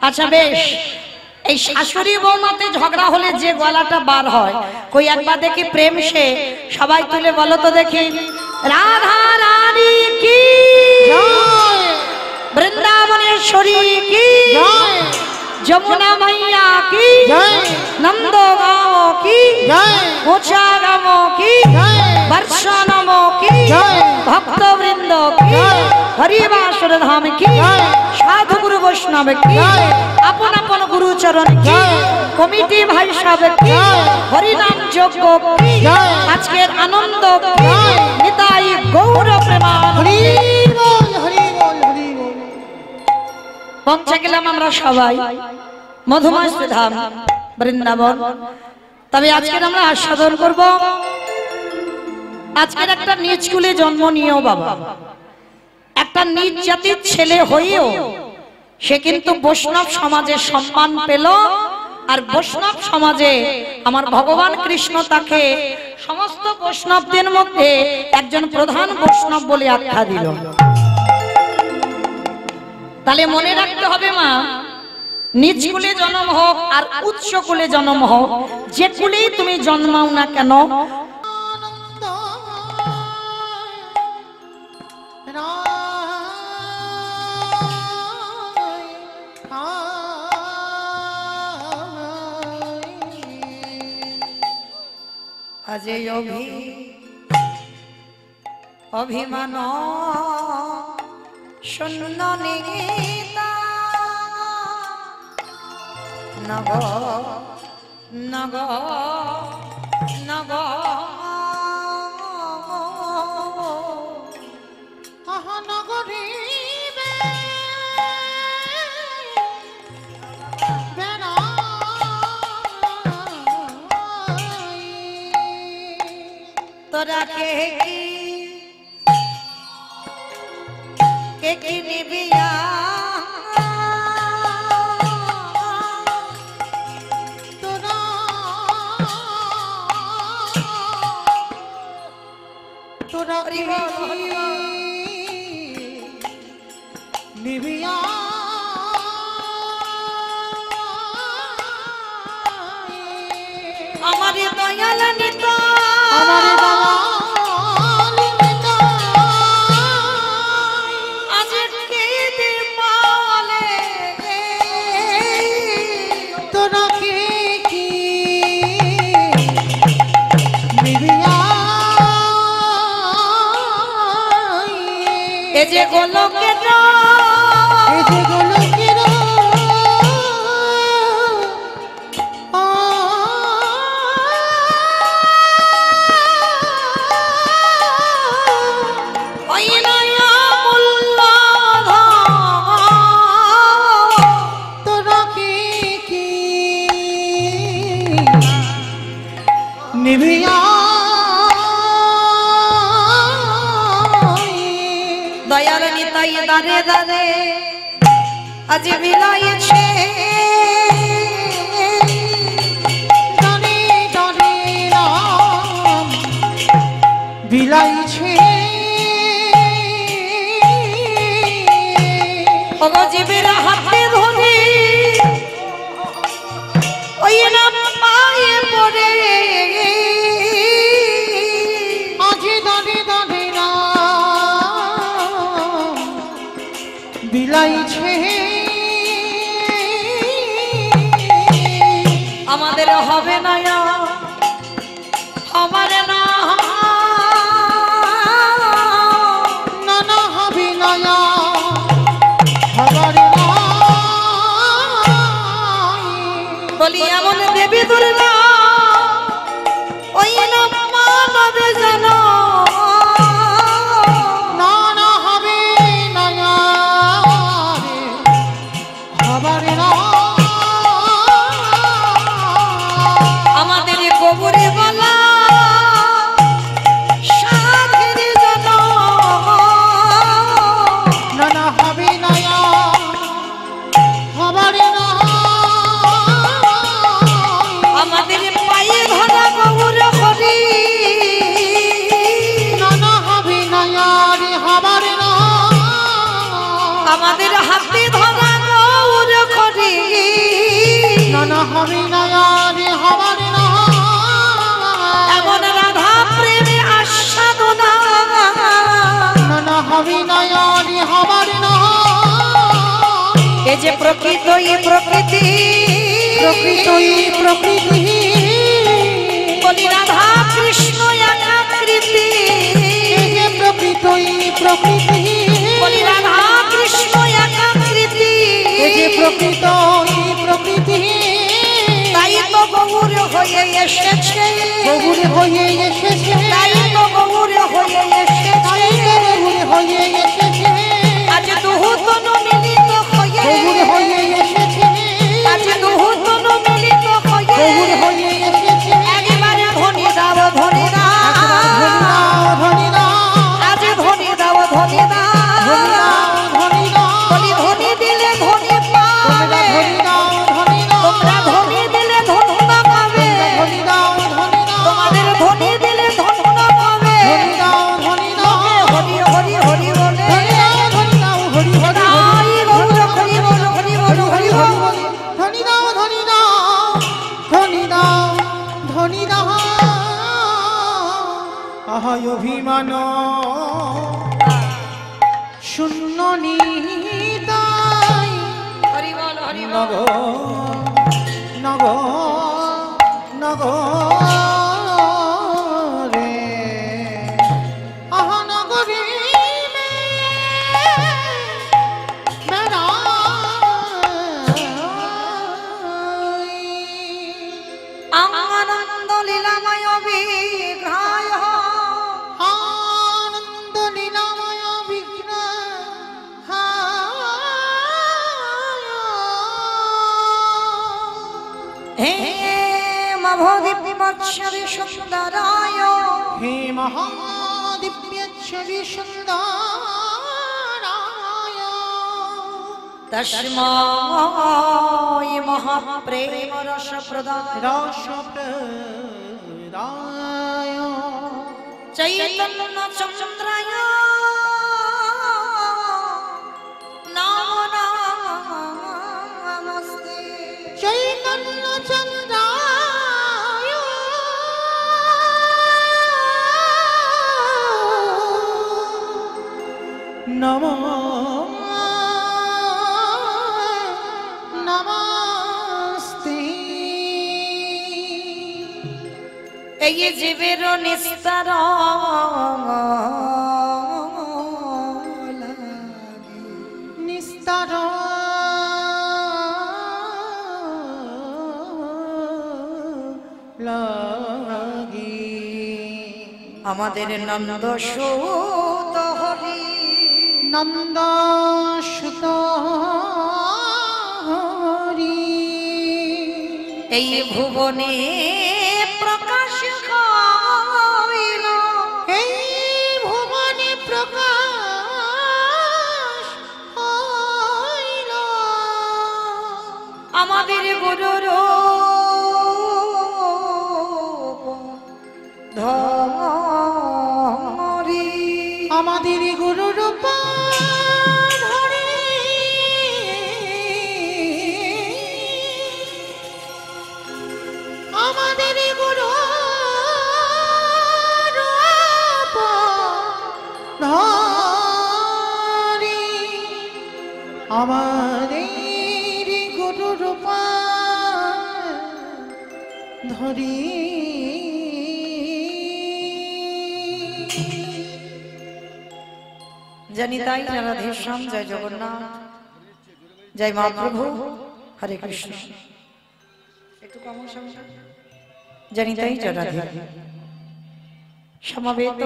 আচ্ছা বেশ, এই শাশুড়ি বৌমাতে ঝগড়া হলে যে গলাটা বার হয়, কই একবার দেখি প্রেম সে সবাই তুলে বলো তো দেখি। রাধা রানী কি, जय वृंदावनेश्वरी की, जय যমুনা মাইয়া কি, जय নন্দ গাঁও কি, जय মোচা গাঁও কি, जय বর্ষানম কি, জয়। ভক্তবৃন্দ কি, জয়। হরিবাসর ধাম কি, জয়। সাধু গুরু বৈষ্ণব কি, জয়। আপন আপন গুরু চরণ কি, জয়। কমিটি ভাই সব কি, জয়। হরিনাম যজ্ঞ কি, জয়। আজকের আনন্দ কি, জয়। নিতাই গৌর প্রেমানন্দে। हरि बोल हरि बोल हरि बोल। পৌঁছে গেলাম আমরা সবাই মধুময় শ্রীধাম বৃন্দাবন। তবে আজকের আমরা আস্বাদন করব আজকের একটা নিজ কুলে জন্ম নিয়েও বাবা, একটা নিজ জাতির ছেলে হয়েও সে কিন্তু বৈষ্ণব সমাজে সম্মান পেল। আর বৈষ্ণব সমাজে আমার ভগবান কৃষ্ণ তাকে সমস্ত বৈষ্ণবদের মধ্যে একজন প্রধান বৈষ্ণব বলে আখ্যা দিল। তাহলে মনে রাখতে হবে মা, নিজ কুলে জন্ম হোক আর উচ্চ কুলে জন্ম হোক, যে কুলেই তুমি জন্মাও না কেন, আজে অভিমান শূন্য নিগীতা নগ নগ নগ নগরী তোরা কে কি নিবিয়া তোরা তোরা নিবিয়া আমার দয়াল নিতা আমার এ যে গোলকের তোরা কি নিবিয়া দয়াল নিতাই দারে দারে আজ বিলাইছে জানি জানি রাম বিলাইছে ওগো জীবের হাতে ধরে ওই নাম পায়ে পড়ে আজ দাঁড়ে দাঁড়ে রাম বিলাইছে আমাদের হবে না আমার না নানা হবে নয়া হবার বলি এমন দেবী দুর্গা ওই নাম মানবে জানো নানা হবে নয়া হবার আমাদের কবরে বলা সাধের জানো নানা হবে নয়া হবার আমাদের পায়ে ধরা গৌর হরি নানা হবে নয়া রে হবার আমাদের হাতে ধরা গৌর হরি নানা হবে নয়া রে হবার এমন রাধা প্রেমে আস্বাদনা নানা হবে নয়া রে হবার এ যে প্রকৃত এই প্রকৃতি প্রকৃতই প্রকৃতি বলি রাধা কৃষ্ণ একাকৃতি এই যে প্রকৃতই প্রকৃতি বলি রাধা কৃষ্ণ একাকৃতি এই যে প্রকৃতই প্রকৃতি তাই তো গৌর হয়ে এসেছে গৌর হয়ে এসেছে তাই তো গৌর হয়ে এসেছে তাই তো গৌর হয়ে এসেছে আজ দুহুতন মিলিত হয়ে গৌর হয়ে এসেছে আজ দুহুতন মিলিত হয়ে গৌর হয়ে এসেছে একেবারে ধনী দাও ধনী দাও ধনী দাও আজ ধনী দাও ধনী দাও ধনী দাও বলি ধনী দিলে ধনী পাবে তোমরা ধনী দিলে ধন্য পাবে তোমাদের ধনী দিলে ধন্য পাবে হরি হরি হরি বলে তাই গৌর হরি বল হরি বল হরি বল অভিমান শূন্য নিতাই হরি বল হরি বল নগ নগ নগ রে আহা নগরী লীলাময় বিগ্রহায় আনন্দ লীলাময় বিগ্রহায় হে মভোদিব্যচ্ছবি সুন্দরায় হে মহাদিব্যচ্ছবি সুন্দরায় তস্মায় মহাপ্রেম রস প্রদায় রসপ্রদায় চৈতন্য চন্দ্রায় নমো নমস্তে চৈতন্য চন্দ্রায় নমো নমস্তে এই জীবের নিস্তার নিস্তার লাগি আমাদের নন্দ সুত হরি নন্দ সুত হরি এই ভুবনে প্রকাশ হইল এই ভুবনে প্রকাশ হইল আমাদের গুরুর ধরি আমাদের গুরু রূপ ধরে আমাদের গুরু রূপ ধরে আমাদের গুরু রূপ ধরে জানি তাই রাধেশ্যাম জয় জগন্নাথ জয় মহাপ্রভু হরে কৃষ্ণ একটু কম জানি তাই জয় রাধে সমবেত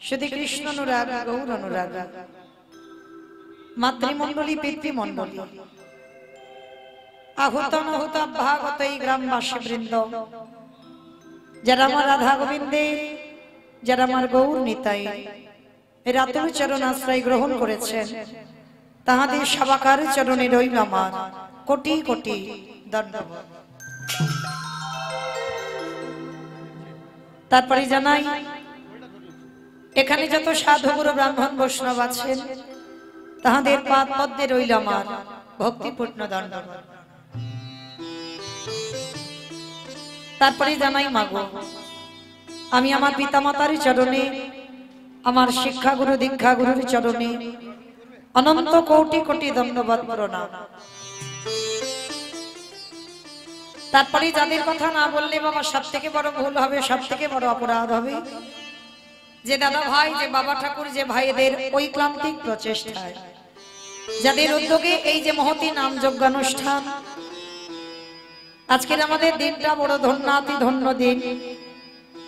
শুধু কৃষ্ণ অনুরাগ গৌর অনুরাগ মাতৃমণ্ডলী পিতৃমণ্ডলী আহুত নহুত ভাগত এই গ্রামবাসী বৃন্দ যারা আমার রাধা গোবিন্দের যারা আমার গৌর নিতাই রাতুল চরণ আশ্রয় গ্রহণ করেছেন তাহাদের সবাকার চরণে রইল আমার কোটি কোটি দণ্ডবত। তারপরে জানাই এখানে যত সাধু গুরু ব্রাহ্মণ বৈষ্ণব আছেন তাহাদের পাদ পদ্মে রইল আমার ভক্তিপূর্ণ দণ্ডবত। তারপরে জানাই মাগো আমি আমার পিতামাতার চরণে আমার শিক্ষাগুরু দীক্ষাগুরুর চরণে অনন্ত কোটি কোটি দণ্ডবত প্রণাম। তারপরে যাদের কথা না বললে বাবা সব থেকে বড় ভুল হবে, সব থেকে বড় অপরাধ হবে, যে দাদা ভাই যে বাবা ঠাকুর যে ভাইদের ঐক্লান্তিক প্রচেষ্টায় যাদের উদ্যোগে এই যে মহতি নাম যজ্ঞানুষ্ঠান আজকের আমাদের দিনটা বড় ধন্যাতি ধন্য দিন,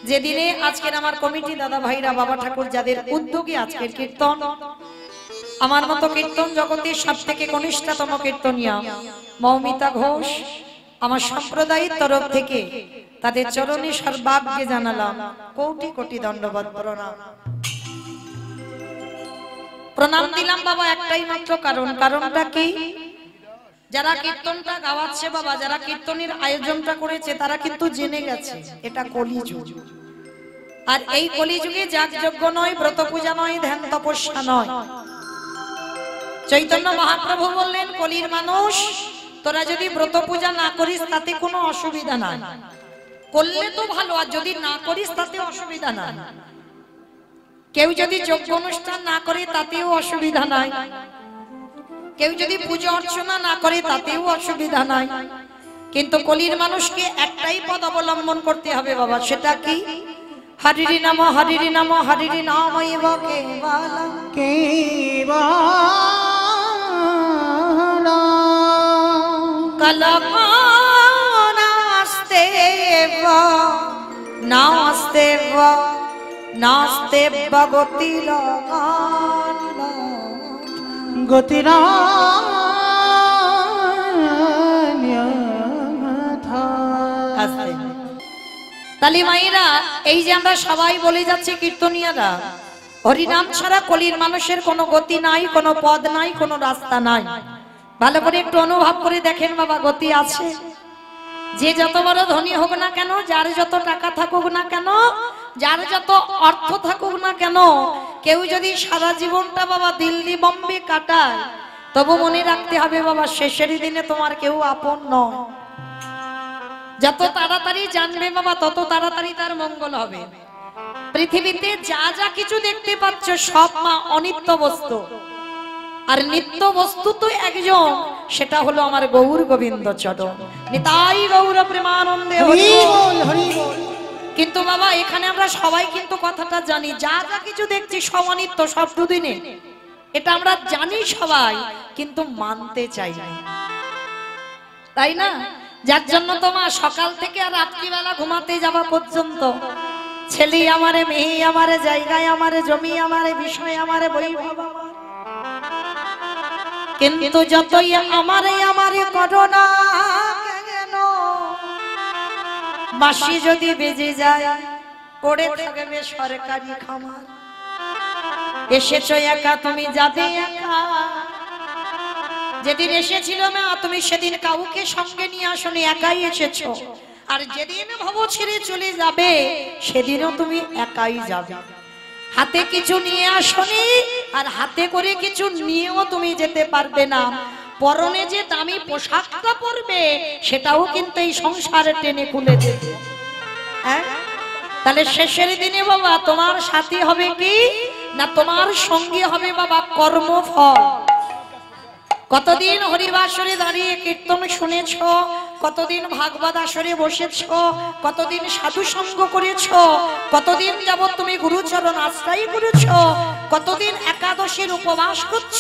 যে দিনে আজকের আমার কমিটি দাদা ভাইরা বাবা ঠাকুর যাদের উদ্যোগে আজকের কীর্তন, আমার মতো কীর্তন জগতের সব থেকে কনিষ্ঠতম কীর্তনিয়া মৌমিতা ঘোষ আমার সম্প্রদায়ের তরফ থেকে তাদের চরণে সর্বাগ্যে জানালাম কোটি কোটি দণ্ডবত প্রণাম। প্রণাম দিলাম বাবা একটাই মাত্র কারণটা কি, যারা কীর্তনটা গাওয়াচ্ছে বাবা, যারা কীর্তনের আয়োজনটা করেছে তারা কিন্তু জেনে গেছে এটা কলিযুগ। আর এই কলিযুগে যাগযজ্ঞ নয়, ব্রত পূজা নয়, ধ্যান তপস্যা নয়। চৈতন্য মহাপ্রভু বললেন কলির মানুষ তোরা যদি ব্রত পূজা না করিস তাতে কোনো অসুবিধা নাই, করলে তো ভালো, আর যদি না করিস তাতে অসুবিধা নাই। কেউ যদি যজ্ঞ অনুষ্ঠান না করে তাতেও অসুবিধা নাই, কেউ যদি পূজা অর্চনা না করে তাতেও অসুবিধা নাই, কিন্তু কলির মানুষকে একটাই পদ অবলম্বন করতে হবে বাবা, সেটা কি হরিরি নাম হরিরি নাম হরিরি নাম কলকাস্তে নাস্তে গতির গতিরা তালি মাইরা, এই যে আমরা সবাই বলে যাচ্ছি কীর্তনিয়ারা, হরিনাম ছাড়া কলির মানুষের কোনো গতি নাই, কোনো পদ নাই, কোনো রাস্তা নাই। ভালো করে একটু অনুভব করে দেখেন বাবা, গতি আছে। যে যত বড় ধনী হোক না কেন, যার যত টাকা থাকুক না কেন, যার যত অর্থ থাকুক না কেন, কেউ যদি সারা জীবনটা বাবা দিল্লি বম্বে কাটায়, তবু মনে রাখতে হবে বাবা, শেষের দিনে তোমার কেউ আপন নয়। যত তাড়াতাড়ি জানবে বাবা, তত তাড়াতাড়ি তার মঙ্গল হবে। পৃথিবীতে যা যা কিছু দেখতে পাচ্ছ সব মা অনিত্য বস্তু, আর নিত্য বস্তু তো একজন, সেটা হলো আমার গৌর গোবিন্দ চরণ। নিতাই গৌর প্রেমানন্দে হরি বল, হরি বল। কিন্তু বাবা এখানে আমরা সবাই কিন্তু কথাটা জানি, যা যা কিছু দেখছি সব অনিত্য, সব দুদিনে, এটা আমরা জানি সবাই, কিন্তু মানতে চাই না, তাই না? যার জন্য তোমার সকাল থেকে আর রাত্রিবেলা ঘুমাতে যাওয়া পর্যন্ত ছেলে আমারে, মেয়ে আমারে, জায়গায় আমারে, জমি আমারে, বিষয় আমারে, বৈভব আমার, কিন্তু যতই আমারে আমারে করো না কেন, বাঁশি যদি বেজে যায় পড়ে থাকবে সরকারি খামার। এসেছো একা, তুমি যাবে একা। যেদিন এসেছিল না তুমি, সেদিন কাউকে সঙ্গে নিয়ে আসনি, একাই এসেছো। আর যেদিন ভব ছেড়ে চলে যাবে, সেদিনও তুমি একাই যাবে। হাতে কিছু নিয়ে আসনি, আর হাতে করে কিছু নিয়েও তুমি যেতে পারবে না। পরনে যে দামি পোশাকটা পরবে, সেটাও কিন্তু এই সংসারে টেনে খুলে দেবে। হ্যাঁ, তাহলে শেষের দিনে বাবা তোমার সাথী হবে কি না, তোমার সঙ্গী হবে বাবা কর্মফল। কতদিন হরিবাসরে দাঁড়িয়ে কীর্তন শুনেছ, কতদিন ভাগবত আসরে বসেছ, কতদিন সাধু সঙ্গ করেছ, কতদিন যাবত তুমি গুরুচরণ আশ্রয় করেছ, কতদিন একাদশীর উপবাস করছ,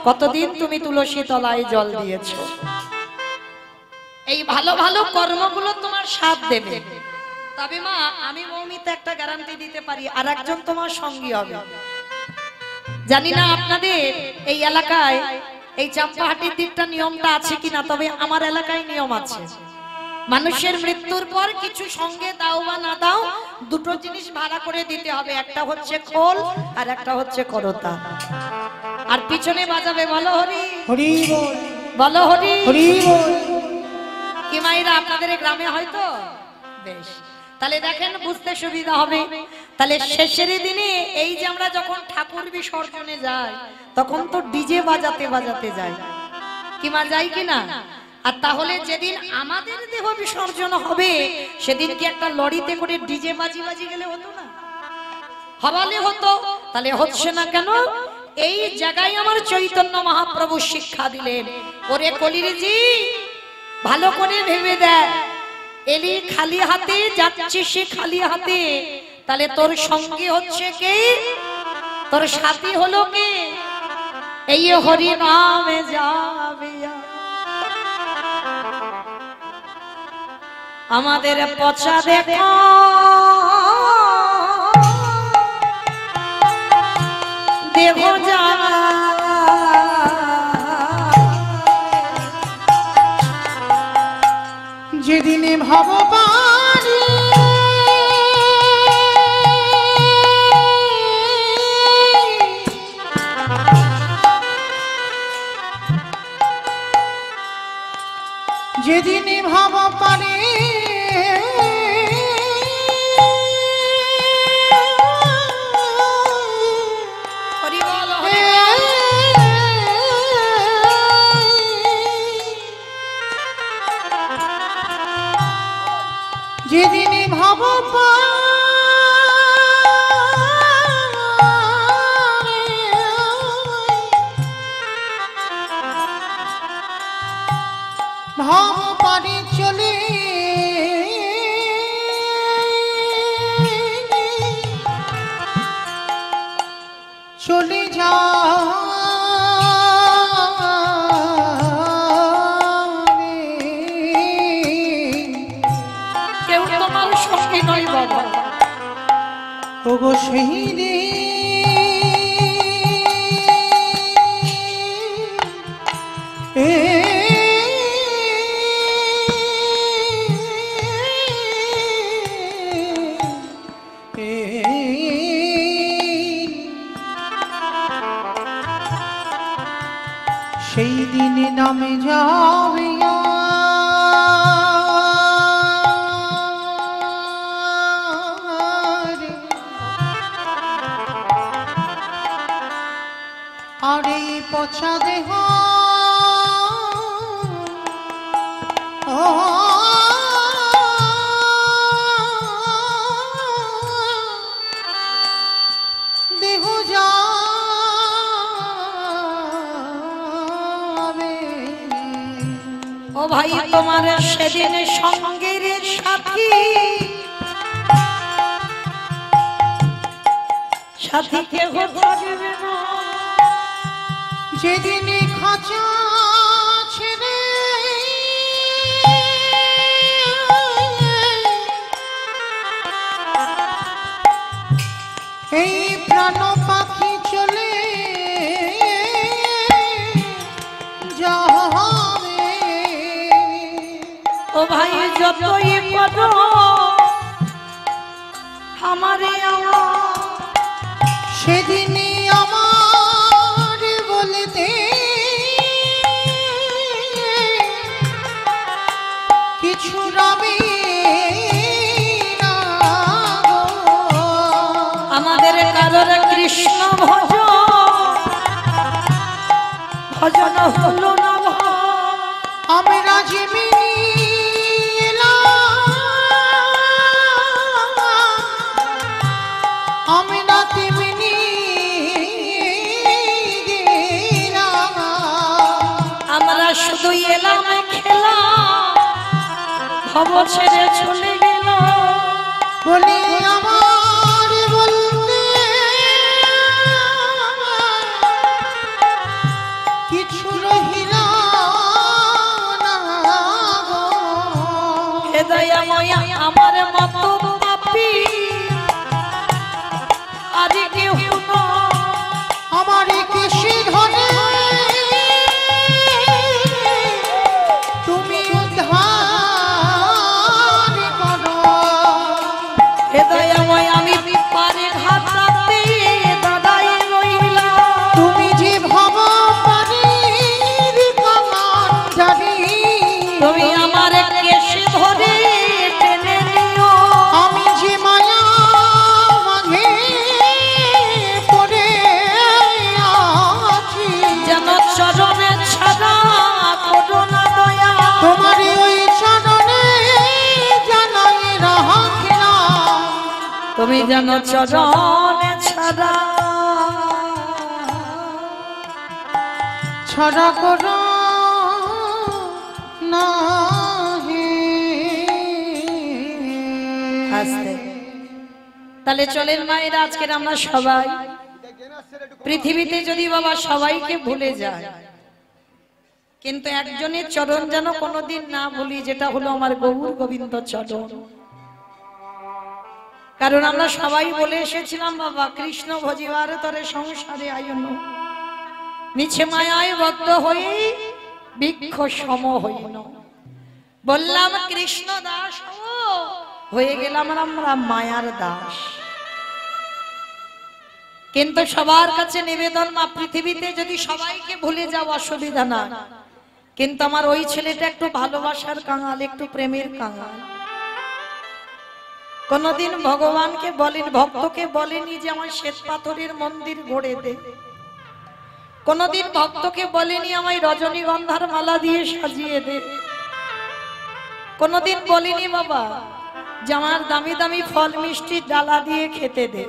কতদিন তুমি তুলসী তলায় জল দিয়েছ। এই ভালো ভালো কর্মগুলো তোমার সাথ দেবে। তবে মা আমি মৌমিতা একটা গ্যারান্টি দিতে পারি, আর একজন তোমার সঙ্গী হবে। জানি না আপনাদের এই এলাকায় এই চাম্পাহাটির দিকটা নিয়মটা আছে কিনা, তবে আমার এলাকায় নিয়ম আছে। মানুষের মৃত্যুর পর কিছু সঙ্গে দাও বা না দাও, দুটো জিনিস ভাড়া করে দিতে হবে, একটা হচ্ছে খোল আর একটা হচ্ছে করতা। আর পিছনে বাজাবে বলো হরি হরি বল, বলো হরি হরি বল। কি মাইরা আপনাদের গ্রামে হয়তো? বেশ, তাহলে দেখেন বুঝতে সুবিধা হবে। তাহলে শেষের দিনে এই যে আমরা যখন ঠাকুর বিসর্জনে যাই, তখন তো ডিজে বাজাতে বাজাতে যাই, কি মা যাই কিনা? আর তাহলে যেদিন আমাদের দেহ বিসর্জন হবে, সেদিন কি একটা লরিতে করে ডিজে বাজি বাজি গেলে হতো না? হওয়ালে হতো। তাহলে হচ্ছে না কেন? এই জায়গায় আমার চৈতন্য মহাপ্রভু শিক্ষা দিলেন, ওরে কলিরজি ভালো করে ভেবে দেয়, এলি খালি হাতে যাচ্ছিস খালি হাতে, তাহলে তোর সঙ্গী হচ্ছে কে? তোর সাথী হলো কে? এই হরি নামে যাবে। আমাদের পচা দেখো দেহ যা, যেদিনে ভববানী যেদিনে ভববানী হরি বল হরি বল। যেদিনে ভবপানি চলে চলে যা, কেউ তোমার নয় বাবা। ওগো সেই দিন সেই দিনে নামে যাবে আর এই পচা দেহ দেহ যাবে। ও ভাই তোমার সেদিন সঙ্গের সাথী সাথী কেহ থাকবে না। যেদিন খাঁচা ছেড়ে এই প্রাণ পাখি চলে যাবে। ও ভাই যতই করো আমারে সেদিনই আমার বলতে কিছু রবে না গো। আমাদের কারোর কৃষ্ণ ভজন হলো না। আমরা যেমনি এলাম আমরা তেমনি গেলাম। আমরা শুধু এলাম খেলাম ভব ছেড়ে চলে গেল বলে আমার বলতে কিছু রহিল না গো। হে দয়াময় আমার মতো পাপী আর কেউ নয়। আমার কৃষি ধনে তুমি উদ্ধার করো। হে দয়াময় আমি পারে ঘাটাতে দাদাই রইলাম। তুমি যে ভব পানির কামানজারি তুমি আমার কেশে ধরে টেনে নিও। আমি যে মায়া মাঝে পড়ে আছি যেন চরণে ছাড়া করো না দয়া। তোমার ওই চরণে জানাই রাখিলাম। তুমি যেন চরণে ছাড়া ছড়া করো না হে। আসতে। তাহলে চলেন মায়েরা আজকের আমরা সবাই পৃথিবীতে যদি বাবা সবাইকে ভুলে যায় কিন্তু একজনের চরণ যেন কোনোদিন না ভুলি, যেটা হলো আমার গৌর গোবিন্দ চরণ। কারণ আমরা সবাই বলে এসেছিলাম বাবা কৃষ্ণ ভজিবার তরে সংসারে আয়ন মিছে মায়ায় বদ্ধ হয়ে বৃক্ষ সম হইন। বললাম কৃষ্ণ দাস হয়ে গেলাম আমরা মায়ার দাস। কিন্তু সবার কাছে নিবেদন মা পৃথিবীতে যদি সবাইকে ভুলে যাও অসুবিধা না, কিন্তু আমার ওই ছেলেটা একটু ভালোবাসার কাঙাল, একটু প্রেমের কাঙাল। কোনদিন ভগবানকে বলেন, ভক্তকে বলেনি যে আমার শ্বেত পাথরের মন্দির গড়ে দে। কোনদিন ভক্তকে বলেনি আমায় রজনীগন্ধার মালা দিয়ে সাজিয়ে দে। কোনদিন বলিনি বাবা যে আমার দামি দামি ফল মিষ্টি ডালা দিয়ে খেতে দে।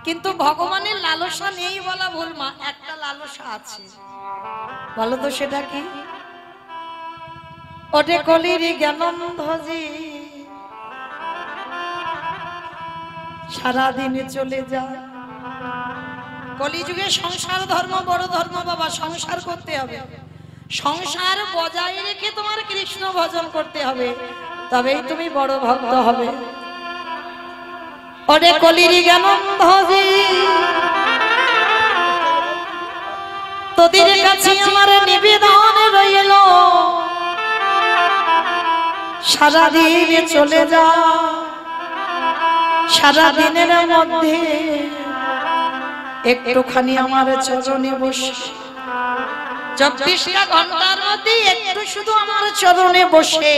কিন্তু ভগবানের লালসা নেই বলা ভুল মা, একটা লালসা আছে। বলো তো সেটা কি? ওটে কলির জ্ঞানন্ধজি সারাদিন চলে যায়। কলিযুগে সংসার ধর্ম বড় ধর্ম বাবা, সংসার করতে হবে। সংসার বজায় রেখে তোমার কৃষ্ণ ভজন করতে হবে, তবেই তুমি বড় ভক্ত হবে। ওরে কলির জ্ঞানন্ধজি তোদের কাছে আমার নিবেদন রইল সারাদিন চলে যা সারাদিনের মধ্যে একটুখানি আমার চরণে বসে 24টা ঘন্টার মধ্যে একটু শুধু আমার চরণে বসে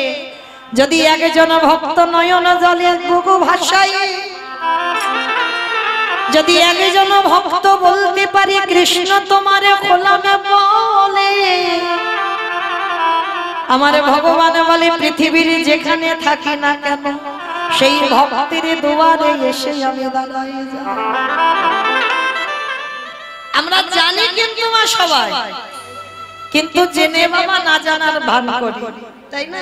যদি একজন ভক্ত নয়ন জলে বুকু ভাসায় যদি একজন ভক্ত বলতে পারি কৃষ্ণ তোমারে খোলামে বলে আমার ভগবান বলে পৃথিবীর যেখানে থাকি না কেন সেই ভক্তের দুয়ারে এসে আমি দাঁড়াই যাই। আমরা জানি কিন্তু মা সবাই, কিন্তু জেনে বাবা না জানার ভান করি, তাই না?